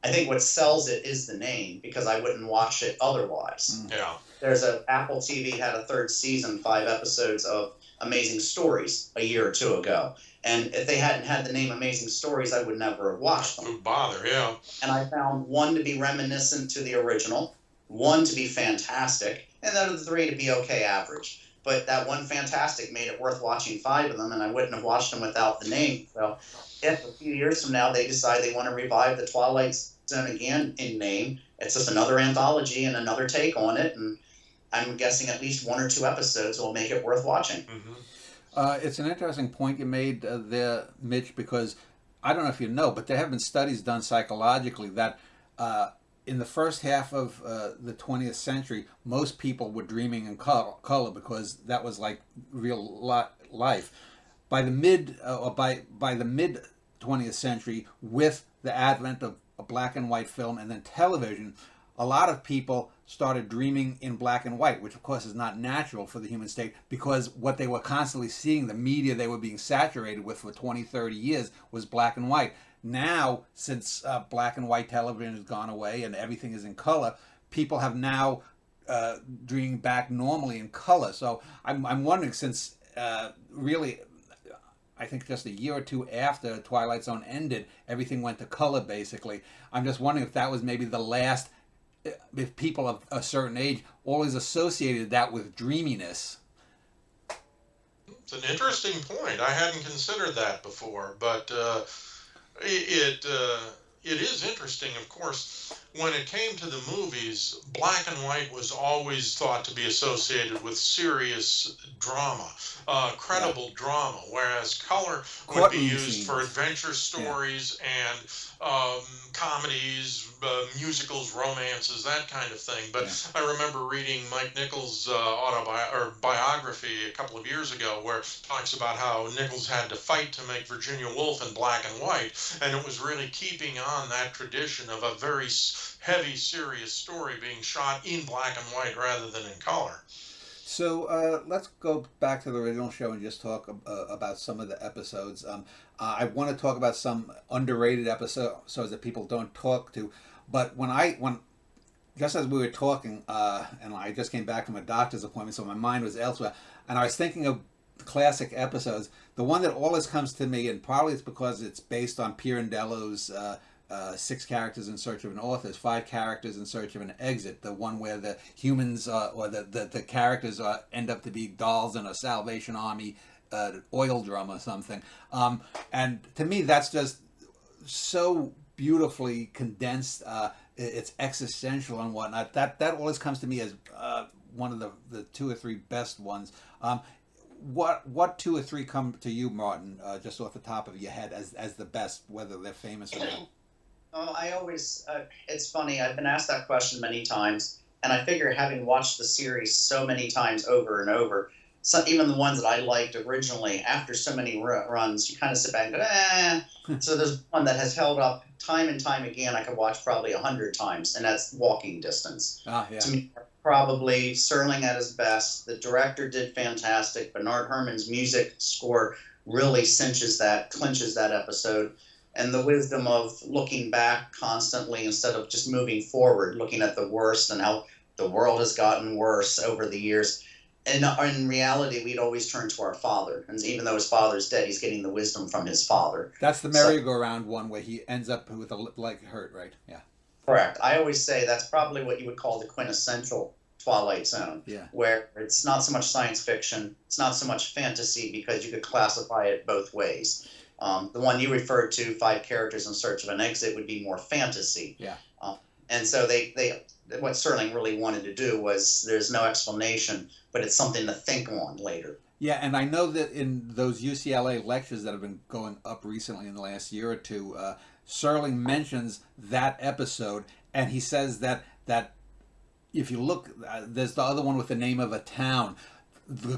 I think what sells it is the name, because I wouldn't watch it otherwise. Yeah. There's Apple TV had a third season, 5 episodes of Amazing Stories a year or two ago. And if they hadn't had the name Amazing Stories, I would never have watched them. Wouldn't bother, yeah. And I found one to be reminiscent to the original, one to be fantastic, and the other 3 to be okay average. But that one fantastic made it worth watching 5 of them, and I wouldn't have watched them without the name. So if a few years from now they decide they want to revive the Twilight Zone again in name, it's just another anthology and another take on it, and I'm guessing at least 1 or 2 episodes will make it worth watching. It's an interesting point you made there, Mitch, because I don't know if you know, but there have been studies done psychologically that in the first half of the 20th century, most people were dreaming in color because that was like real life. By the mid 20th century, with the advent of a black and white film and then television, a lot of people started dreaming in black and white, which of course is not natural for the human state, because what they were constantly seeing, the media they were being saturated with for 20, 30 years was black and white. Now, since black and white television has gone away and everything is in color, people have now dreamed back normally in color. So I'm wondering, since really I think just a year or two after Twilight Zone ended, everything went to color basically. I'm just wondering if that was maybe the last, if people of a certain age always associated that with dreaminess. It's an interesting point. I hadn't considered that before, but it it is interesting. Of course, when it came to the movies, black and white was always thought to be associated with serious drama, credible drama, whereas color would be Courtroom used scenes. for adventure stories and comedies, musicals, romances, that kind of thing. But I remember reading Mike Nichols' biography a couple of years ago, where it talks about how Nichols had to fight to make Virginia Woolf in black and white, and it was really keeping on that tradition of a very heavy, serious story being shot in black and white rather than in color. So let's go back to the original show and just talk about some of the episodes. I want to talk about some underrated episodes that people don't talk to. But when just as we were talking, and I just came back from a doctor's appointment, so my mind was elsewhere, and I was thinking of classic episodes. The one that always comes to me, and probably it's because it's based on Pirandello's 6 characters in search of an author, is 5 characters in search of an exit. The one where the humans or the characters end up to be dolls in a Salvation Army oil drum or something. And to me, that's just so beautifully condensed. It's existential and whatnot. That always comes to me as one of the 2 or 3 best ones. What 2 or 3 come to you, Martin, just off the top of your head as the best, whether they're famous or not? Oh, I always, it's funny, I've been asked that question many times, and I figure having watched the series so many times over and over, so even the ones that I liked originally, after so many runs, you kind of sit back and go, eh. So there's one that has held up time and time again, I could watch probably 100 times, and that's Walking Distance. Yeah. To me, probably Serling at his best. The director did fantastic. Bernard Herrmann's music score really clinches that episode. And the wisdom of looking back constantly instead of just moving forward, looking at the worst and how the world has gotten worse over the years. And in reality, we'd always turn to our father. And even though his father's dead, he's getting the wisdom from his father. That's the merry-go-round one where he ends up with a leg hurt, right? Yeah. Correct. I always say that's probably what you would call the quintessential Twilight Zone, where it's not so much science fiction, it's not so much fantasy, because you could classify it both ways. The one you referred to, 5 characters in search of an exit, would be more fantasy. Yeah. And so they what Serling really wanted to do was there's no explanation, but it's something to think on later. Yeah, and I know that in those UCLA lectures that have been going up recently in the last year or two, Serling mentions that episode, and he says that if you look, there's the other one with the name of a town,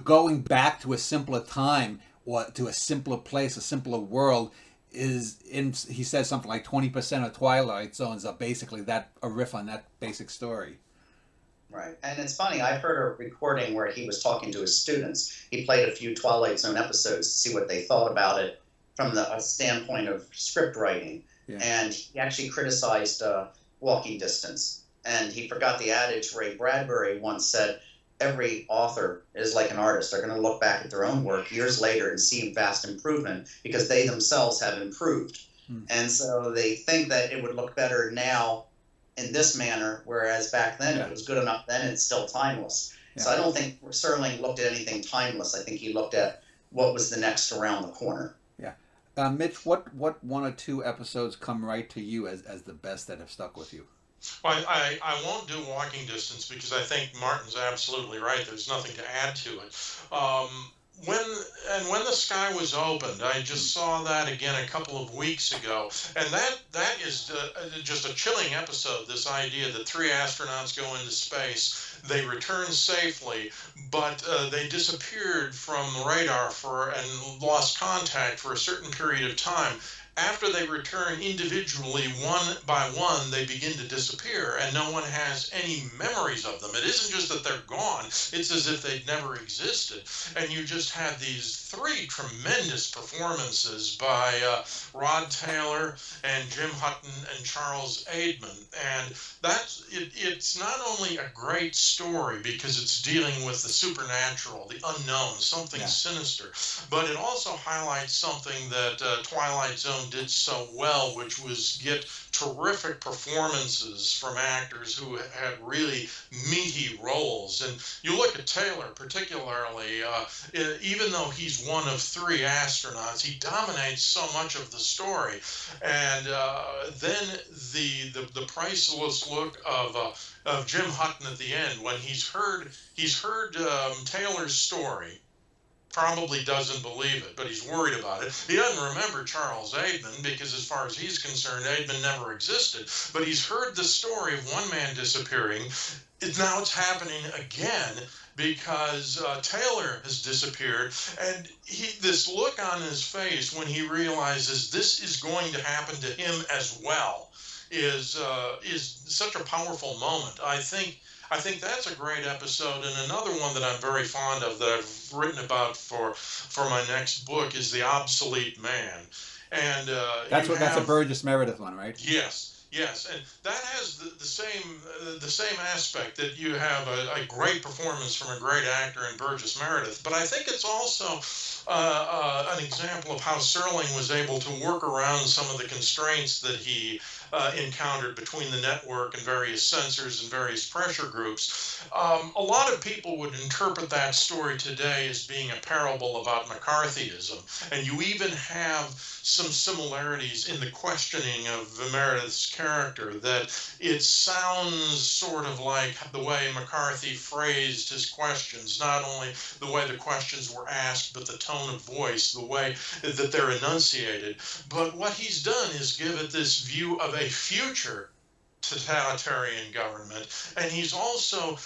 going back to a simpler time or to a simpler place, a simpler world, he says something like 20% of Twilight Zones are basically a riff on that basic story. Right. And it's funny, I've heard a recording where he was talking to his students. He played a few Twilight Zone episodes to see what they thought about it from the standpoint of script writing. Yeah. And he actually criticized Walking Distance. And he forgot the adage Ray Bradbury once said, every author is like an artist. They're going to look back at their own work years later and see vast improvement because they themselves have improved. And so they think that it would look better now in this manner, whereas back then it was good enough then, it's still timeless. Yeah. So I don't think Serling looked at anything timeless. I think he looked at what was the next around the corner. Yeah. Mitch, what 1 or 2 episodes come right to you as the best that have stuck with you? Well, I won't do Walking Distance because I think Martin's absolutely right. There's nothing to add to it. When the sky was opened, I just saw that again a couple of weeks ago, and that is just a chilling episode. This idea that 3 astronauts go into space, they return safely, but they disappeared from the radar and lost contact for a certain period of time. after they return individually, one by one, they begin to disappear, and no one has any memories of them. It isn't just that they're gone, it's as if they'd never existed. And you just had these three tremendous performances by Rod Taylor and Jim Hutton and Charles Aidman. And it's not only a great story because it's dealing with the supernatural, the unknown, something sinister, but it also highlights something that Twilight Zone did so well, which was get terrific performances from actors who had really meaty roles. And you look at Taylor particularly, even though he's one of three astronauts, he dominates so much of the story. And then the priceless look of Jim Hutton at the end, when he's heard Taylor's story, probably doesn't believe it, but he's worried about it. He doesn't remember Charles Aidman because, as far as he's concerned, Aidman never existed. But he's heard the story of one man disappearing. Now it's happening again because Taylor has disappeared, and this look on his face when he realizes this is going to happen to him as well is such a powerful moment. I think that's a great episode, and another one that I'm very fond of that I've written about for my next book is The Obsolete Man. And that's a Burgess Meredith one, right? Yes, and that has the same aspect, that you have a great performance from a great actor in Burgess Meredith. But I think it's also an example of how Serling was able to work around some of the constraints that he encountered between the network and various censors and various pressure groups. A lot of people would interpret that story today as being a parable about McCarthyism, and you even have some similarities in the questioning of Meredith's character, that it sounds sort of like the way McCarthy phrased his questions, not only the way the questions were asked, but the tone of voice, the way that they're enunciated. But what he's done is give it this view of a future totalitarian government, and he's also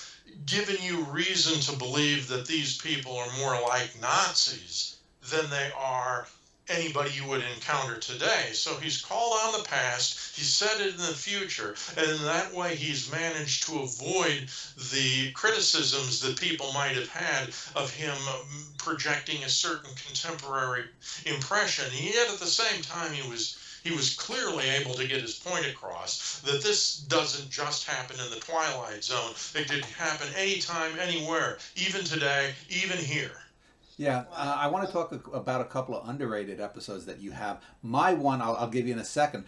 given you reason to believe that these people are more like Nazis than they are anybody you would encounter today. So he's called on the past, he's set it in the future, and in that way he's managed to avoid the criticisms that people might have had of him projecting a certain contemporary impression. And yet at the same time he was clearly able to get his point across that this doesn't just happen in the Twilight Zone. It could happen anytime, anywhere, even today, even here. Yeah, I want to talk about a couple of underrated episodes that you have. My one, I'll give you in a second.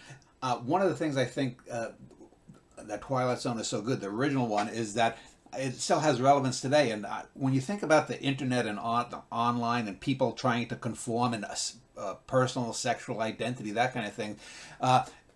One of the things I think that Twilight Zone is so good, the original one, is that it still has relevance today. And when you think about the internet and online and people trying to conform and personal sexual identity, that kind of thing,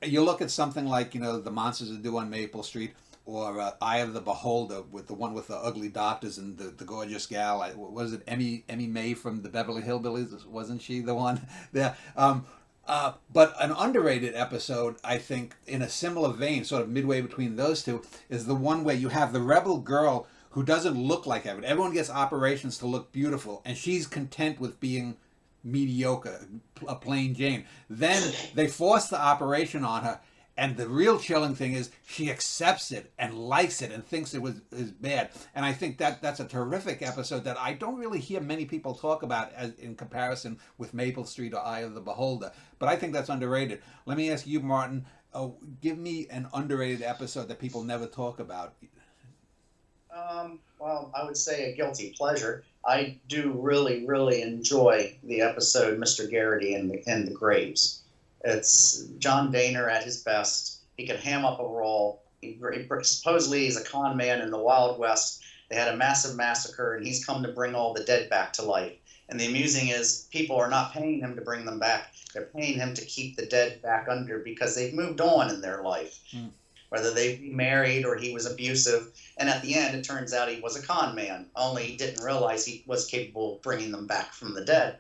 you look at something like, The Monsters That Do on Maple Street, or Eye of the Beholder, with the one with the ugly doctors and the gorgeous gal. Was it Emmy May from the Beverly Hillbillies? Wasn't she the one there? But an underrated episode, I think, in a similar vein, sort of midway between those two, is the one where you have the rebel girl who doesn't look like everyone. Everyone gets operations to look beautiful, and she's content with being mediocre, a plain Jane. Then they force the operation on her, and the real chilling thing is she accepts it and likes it and thinks is bad. And I think that's a terrific episode that I don't really hear many people talk about in comparison with Maple Street or Eye of the Beholder. But I think that's underrated. Let me ask you, Martin, give me an underrated episode that people never talk about. Well, I would say a guilty pleasure. I do really, really enjoy the episode Mr. Garrity and the Graves. It's John Daner at his best. He can ham up a role. Supposedly he's a con man in the Wild West. They had a massive massacre, and he's come to bring all the dead back to life. And the amusing is people are not paying him to bring them back. They're paying him to keep the dead back under because they've moved on in their life. Whether they be married or he was abusive. And at the end, it turns out he was a con man, only he didn't realize he was capable of bringing them back from the dead.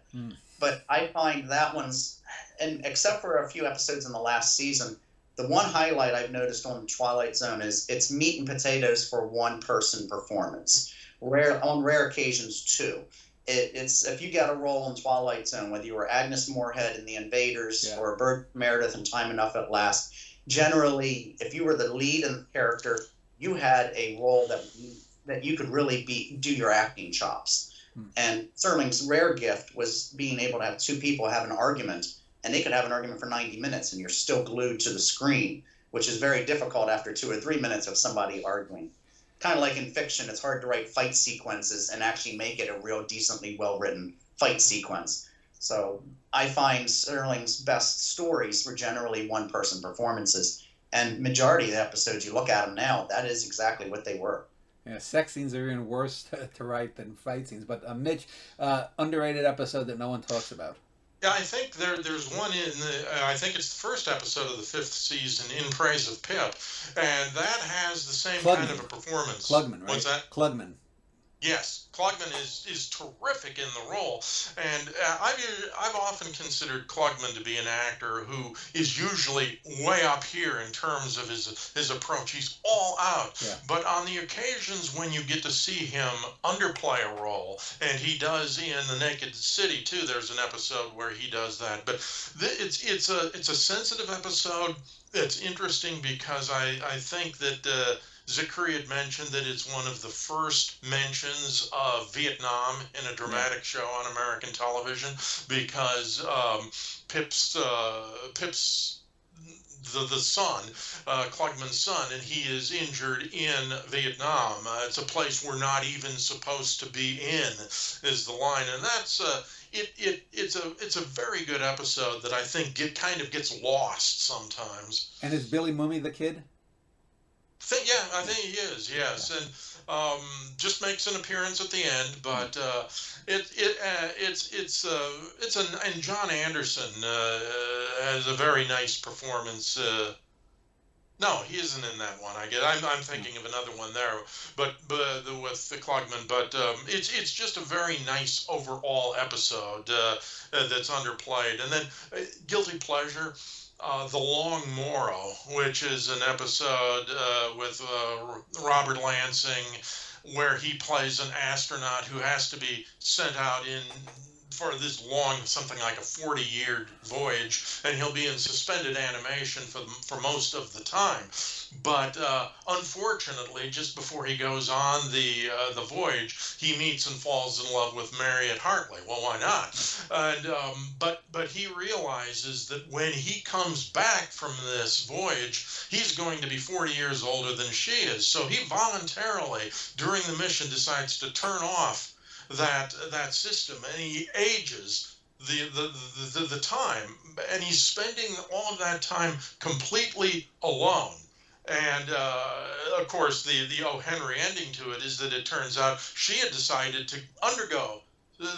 But I find that one's, and except for a few episodes in the last season, the one highlight I've noticed on Twilight Zone is it's meat and potatoes for one person performance. On rare occasions, two. It's if you got a role in Twilight Zone, whether you were Agnes Moorehead in The Invaders Yeah. or Bert Meredith in Time Enough at Last, generally, if you were the lead in the character, you had a role that you could really do your acting chops. And Serling's rare gift was being able to have two people have an argument, and they could have an argument for 90 minutes, and you're still glued to the screen, which is very difficult after 2 or 3 minutes of somebody arguing. Kind of like in fiction, it's hard to write fight sequences and actually make it a real decently well-written fight sequence. So I find Serling's best stories were generally one-person performances, and majority of the episodes, you look at them now, that is exactly what they were. Yeah, sex scenes are even worse to write than fight scenes. But Mitch, underrated episode that no one talks about. Yeah, I think there's one in I think it's the first episode of the 5th season, In Praise of Pip, and that has the same Klugman. kind of a performance. Klugman, right? What's that? Klugman. Yes, Klugman is terrific in the role, and I've often considered Klugman to be an actor who is usually way up here in terms of his approach. He's all out, Yeah. but on the occasions when you get to see him underplay a role, and he does in The Naked City too. There's an episode where he does that, but it's a sensitive episode. It's interesting because I think that. Zachary had mentioned that it's one of the first mentions of Vietnam in a dramatic show on American television because Pip's the son, Klugman's son, and he is injured in Vietnam. It's a place we're not even supposed to be in, is the line, and that's it's a very good episode that I think kind of gets lost sometimes. And is Billy Mooney the kid? I think he is. Yes, and just makes an appearance at the end. But and John Anderson has a very nice performance. No, he isn't in that one. I'm thinking of another one there, but with the Klugman. But it's just a very nice overall episode that's underplayed. And then Guilty Pleasure. The Long Morrow, which is an episode with Robert Lansing, where he plays an astronaut who has to be sent out for this long, something like a 40-year voyage, and he'll be in suspended animation for most of the time. But unfortunately, just before he goes on the voyage, he meets and falls in love with Mariette Hartley. Well, why not? And but he realizes that when he comes back from this voyage, he's going to be 40 years older than she is. So he voluntarily, during the mission, decides to turn off that system, and he ages the time, and he's spending all of that time completely alone. And of course, the O. Henry ending to it is that it turns out she had decided to undergo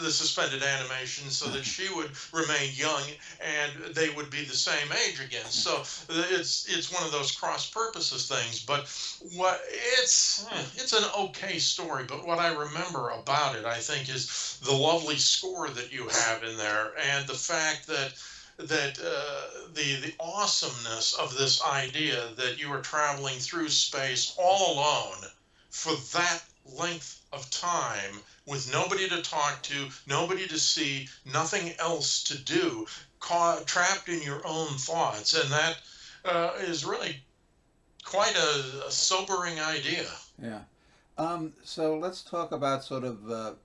the suspended animation so that she would remain young and they would be the same age again. So it's one of those cross purposes things. But it's an okay story. But what I remember about it, I think, is the lovely score that you have in there, and the fact that the awesomeness of this idea that you are traveling through space all alone for that length of time with nobody to talk to, nobody to see, nothing else to do, trapped in your own thoughts. And that is really quite a sobering idea. Yeah. So let's talk about sort of the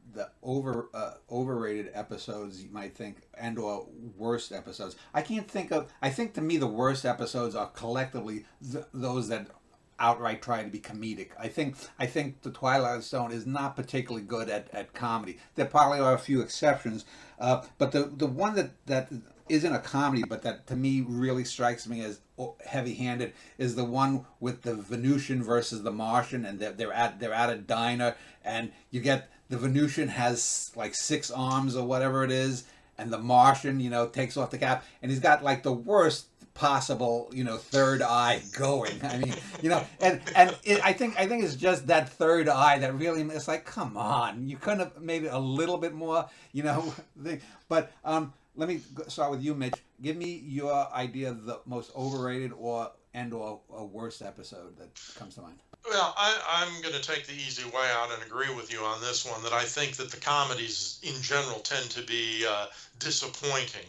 overrated episodes you might think, and/or worst episodes. I think to me the worst episodes are collectively those that outright try to be comedic. I think the Twilight Zone is not particularly good at comedy. There probably are a few exceptions, but the one that isn't a comedy, but that to me really strikes me as heavy-handed, is the one with the Venusian versus the Martian, and they're at a diner, and you get the Venusian has like 6 arms or whatever it is, and the Martian, takes off the cap, and he's got like the worst possible, third eye going. I mean, I think it's just that third eye that really, it's like, come on, you couldn't have made it a little bit more, but let me start with you, Mitch. Give me your idea of the most overrated or worst episode that comes to mind. Well, I'm going to take the easy way out and agree with you on this one, that I think that the comedies in general tend to be disappointing.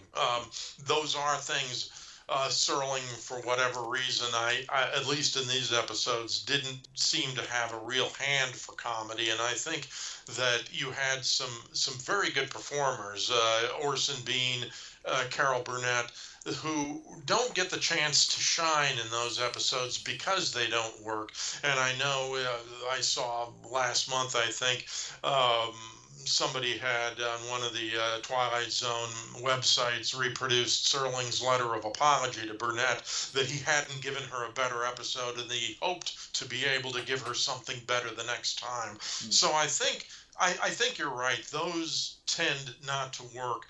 Those are things Serling, for whatever reason, at least in these episodes, didn't seem to have a real hand for comedy. And I think that you had some very good performers, Orson Bean, Carol Burnett, who don't get the chance to shine in those episodes because they don't work. And I know I saw last month, I think, somebody had on one of the Twilight Zone websites reproduced Serling's letter of apology to Burnett, that he hadn't given her a better episode and that he hoped to be able to give her something better the next time. So I think you're right. Those tend not to work.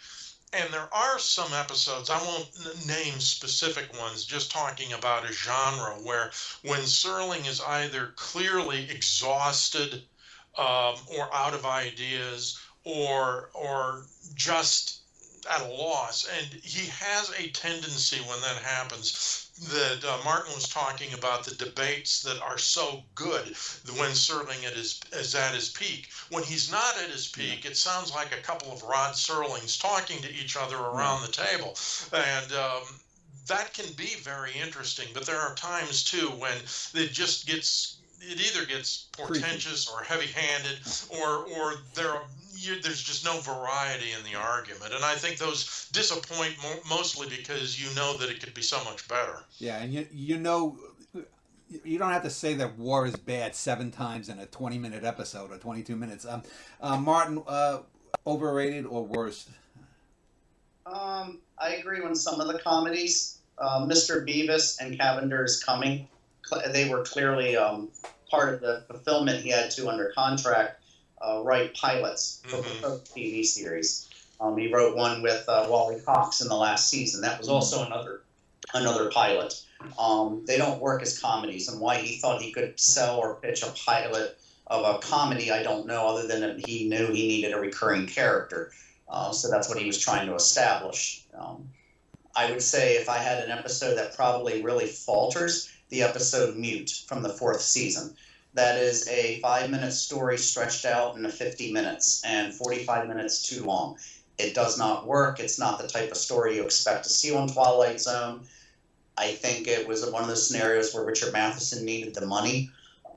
And there are some episodes, I won't name specific ones, just talking about a genre where when Serling is either clearly exhausted or out of ideas or just at a loss, and he has a tendency when that happens, that Martin was talking about the debates that are so good when Serling is at his peak. When he's not at his peak, it sounds like a couple of Rod Serlings talking to each other around the table. And that can be very interesting, but there are times too when it either gets portentous or heavy-handed, or there's just no variety in the argument. And I think those disappoint mostly because you know that it could be so much better. Yeah, and you know, you don't have to say that war is bad 7 times in a 20-minute episode or 22 minutes. Martin, overrated or worst? I agree on some of the comedies. Mr. Beavis and Cavender's Coming, they were clearly part of the fulfillment. He had to, under contract, write pilots for the TV series. He wrote one with Wally Cox in the last season. That was also another pilot. They don't work as comedies, and why he thought he could sell or pitch a pilot of a comedy, I don't know, other than that he knew he needed a recurring character. So that's what he was trying to establish. I would say if I had an episode that probably really falters, the episode Mute from the 4th season. That is a 5-minute story stretched out into 50 minutes and 45 minutes too long. It does not work. It's not the type of story you expect to see on Twilight Zone. I think it was one of those scenarios where Richard Matheson needed the money.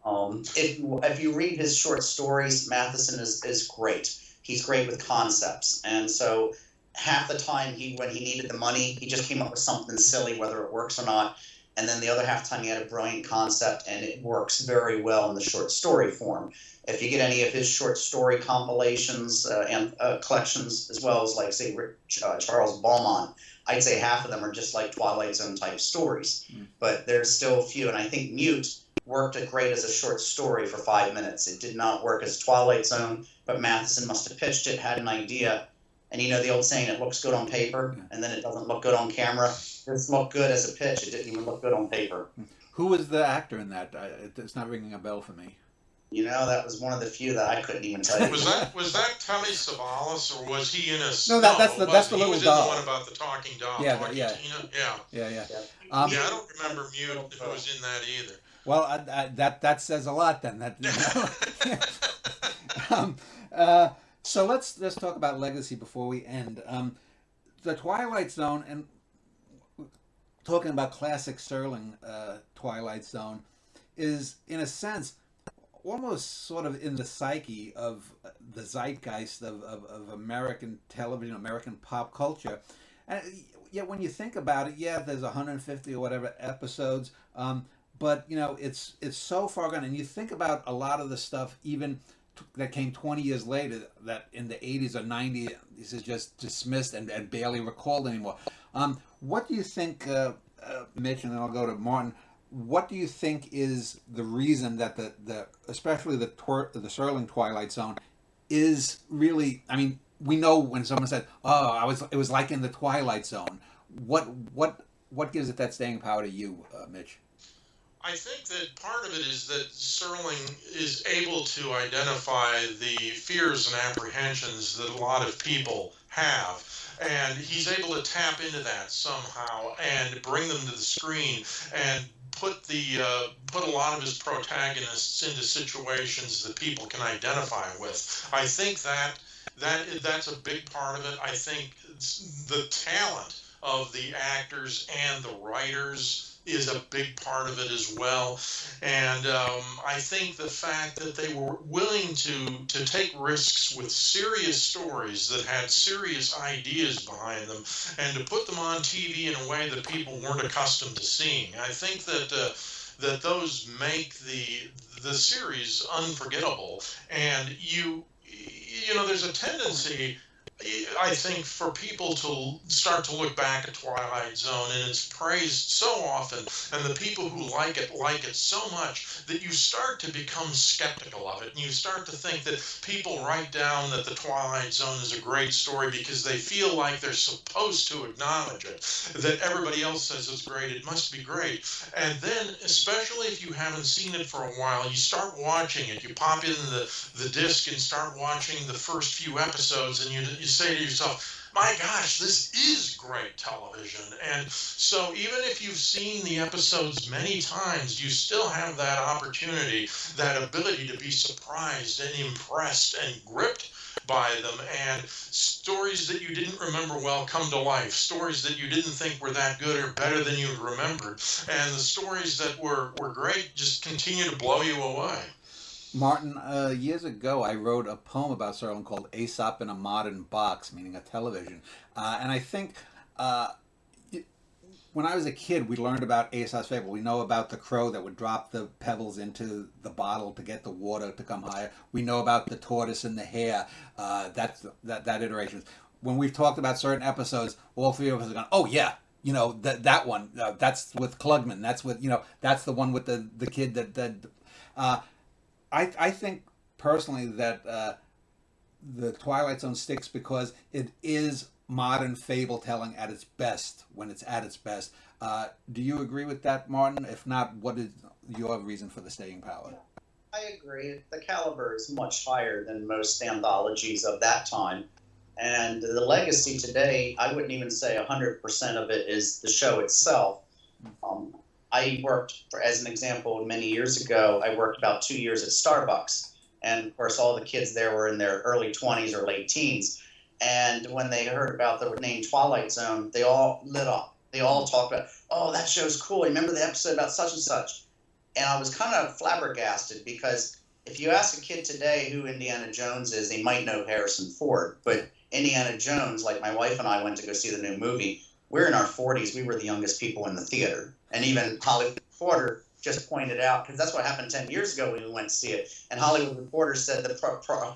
If you read his short stories, Matheson is great. He's great with concepts. And so half the time when he needed the money, he just came up with something silly, whether it works or not. And then the other half time he had a brilliant concept, and it works very well in the short story form. If you get any of his short story compilations and collections, as well as, like, say, Charles Beaumont, I'd say half of them are just like Twilight Zone type stories. But there's still a few, and I think Mute worked great as a short story for 5 minutes. It did not work as Twilight Zone, but Matheson must have pitched it, had an idea. And you know the old saying, it looks good on paper, and then it doesn't look good on camera. This looked good as a pitch. It didn't even look good on paper. Who was the actor in that? It's not ringing a bell for me. You know, that was one of the few that I couldn't even tell you. Was that Telly Savalas, or was he in a? No, that's the little he was doll. In the one about the talking doll. Yeah, talking yeah. Tina? Yeah. I don't remember Mute who was in that either. Well, that says a lot then. That. So let's talk about legacy before we end. The Twilight Zone, and talking about classic Serling Twilight Zone, is in a sense almost sort of in the psyche of the zeitgeist of American television, American pop culture. And yet when you think about it, yeah, there's 150 or whatever episodes, but you know it's so far gone. And you think about a lot of the stuff even that came 20 years later, that in the 80s or 90s this is just dismissed and barely recalled anymore. What do you think, Mitch, and then I'll go to Martin, what do you think is the reason that the especially the Serling Twilight Zone is really, I mean, we know when someone said, "Oh, it was like in the Twilight Zone." What gives it that staying power to you, Mitch? I think that part of it is that Serling is able to identify the fears and apprehensions that a lot of people have. And he's able to tap into that somehow and bring them to the screen and put a lot of his protagonists into situations that people can identify with. I think that's a big part of it. I think the talent of the actors and the writers is a big part of it as well. And I think the fact that they were willing to take risks with serious stories that had serious ideas behind them and to put them on TV in a way that people weren't accustomed to seeing. I think that those make the series unforgettable. And you know, there's a tendency, I think, for people to start to look back at Twilight Zone, and it's praised so often, and the people who like it so much that you start to become skeptical of it, and you start to think that people write down that the Twilight Zone is a great story because they feel like they're supposed to acknowledge it, that everybody else says it's great, it must be great. And then, especially if you haven't seen it for a while, you start watching it, you pop in the disc and start watching the first few episodes, and you say to yourself, my gosh, this is great television. And so even if you've seen the episodes many times, you still have that opportunity, that ability to be surprised and impressed and gripped by them, and stories that you didn't remember well come to life, stories that you didn't think were that good or better than you remembered, and the stories that were great just continue to blow you away. Martin, years ago, I wrote a poem about Serling called Aesop in a Modern Box, meaning a television. And I think when I was a kid, we learned about Aesop's fable. We know about the crow that would drop the pebbles into the bottle to get the water to come higher. We know about the tortoise and the hare. That iteration. When we've talked about certain episodes, all three of us are going, oh, yeah. You know, that one, that's with Klugman. That's with, that's the one with the kid that I think personally that the Twilight Zone sticks because it is modern fable telling at its best, when it's at its best. Do you agree with that, Martin? If not, what is your reason for the staying power? I agree. The caliber is much higher than most anthologies of that time. And the legacy today, I wouldn't even say 100% of it is the show itself. I worked, as an example, many years ago, I worked about 2 years at Starbucks. And of course, all the kids there were in their early 20s or late teens. And when they heard about the name Twilight Zone, they all lit up. They all talked about, oh, that show's cool. Remember the episode about such and such? And I was kind of flabbergasted because if you ask a kid today who Indiana Jones is, they might know Harrison Ford. But Indiana Jones, like my wife and I went to go see the new movie, we're in our 40s. We were the youngest people in the theater. And even Hollywood Reporter just pointed out, because that's what happened 10 years ago when we went to see it. And Hollywood Reporter said the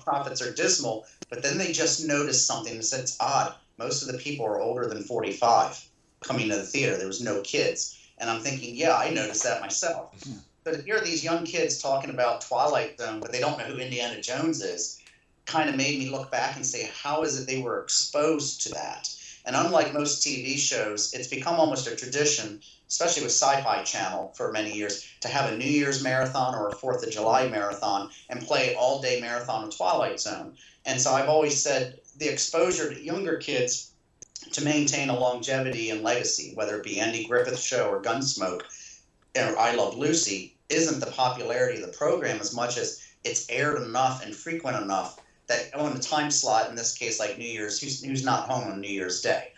profits are dismal, but then they just noticed something and said, it's odd. Most of the people are older than 45 coming to the theater. There was no kids. And I'm thinking, yeah, I noticed that myself. But to hear these young kids talking about Twilight Zone, but they don't know who Indiana Jones is, kind of made me look back and say, how is it they were exposed to that? And unlike most TV shows, it's become almost a tradition, especially with Sci-Fi Channel for many years, to have a New Year's marathon or a 4th of July marathon and play all-day marathon of Twilight Zone. And so I've always said the exposure to younger kids to maintain a longevity and legacy, whether it be Andy Griffith's show or Gunsmoke or I Love Lucy, isn't the popularity of the program as much as it's aired enough and frequent enough that on the time slot, in this case like New Year's, who's not home on New Year's Day,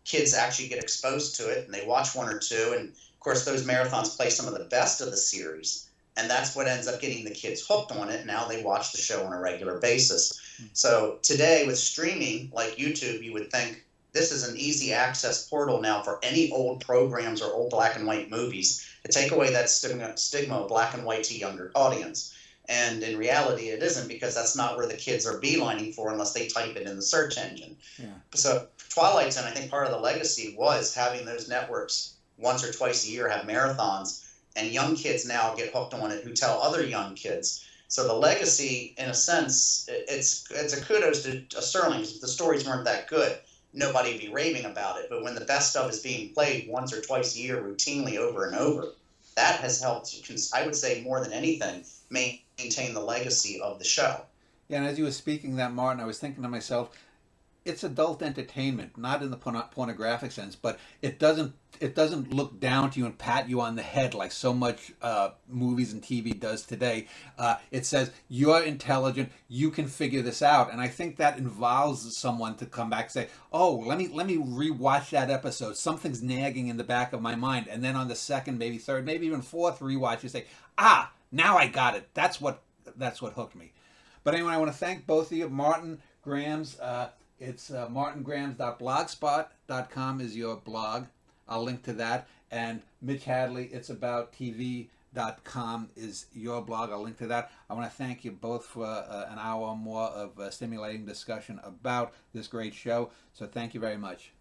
kids actually get exposed to it and they watch one or two. And of course, those marathons play some of the best of the series. And that's what ends up getting the kids hooked on it. Now they watch the show on a regular basis. So today with streaming like YouTube, you would think this is an easy access portal now for any old programs or old black and white movies to take away that stigma of black and white to younger audience. And in reality, it isn't, because that's not where the kids are beelining for unless they type it in the search engine. Yeah. So Twilight Zone, I think part of the legacy was having those networks once or twice a year have marathons, and young kids now get hooked on it who tell other young kids. So the legacy, in a sense, it's a kudos to Serling. If the stories weren't that good, nobody would be raving about it. But when the best stuff is being played once or twice a year routinely over and over, that has helped, I would say more than anything, maintain the legacy of the show. Yeah, and as you were speaking that, Martin, I was thinking to myself, it's adult entertainment, not in the pornographic sense, but it doesn't look down to you and pat you on the head like so much movies and TV does today. It says you're intelligent, you can figure this out, and I think that involves someone to come back and say, "Oh, let me rewatch that episode. Something's nagging in the back of my mind," and then on the second, maybe third, maybe even fourth rewatch, you say, "Ah, now I got it. That's what hooked me." But anyway, I want to thank both of you, Martin Grams. It's martingrams.blogspot.com is your blog. I'll link to that. And Mitch Hadley, it's about TV.com is your blog. I'll link to that. I want to thank you both for an hour or more of stimulating discussion about this great show. So thank you very much.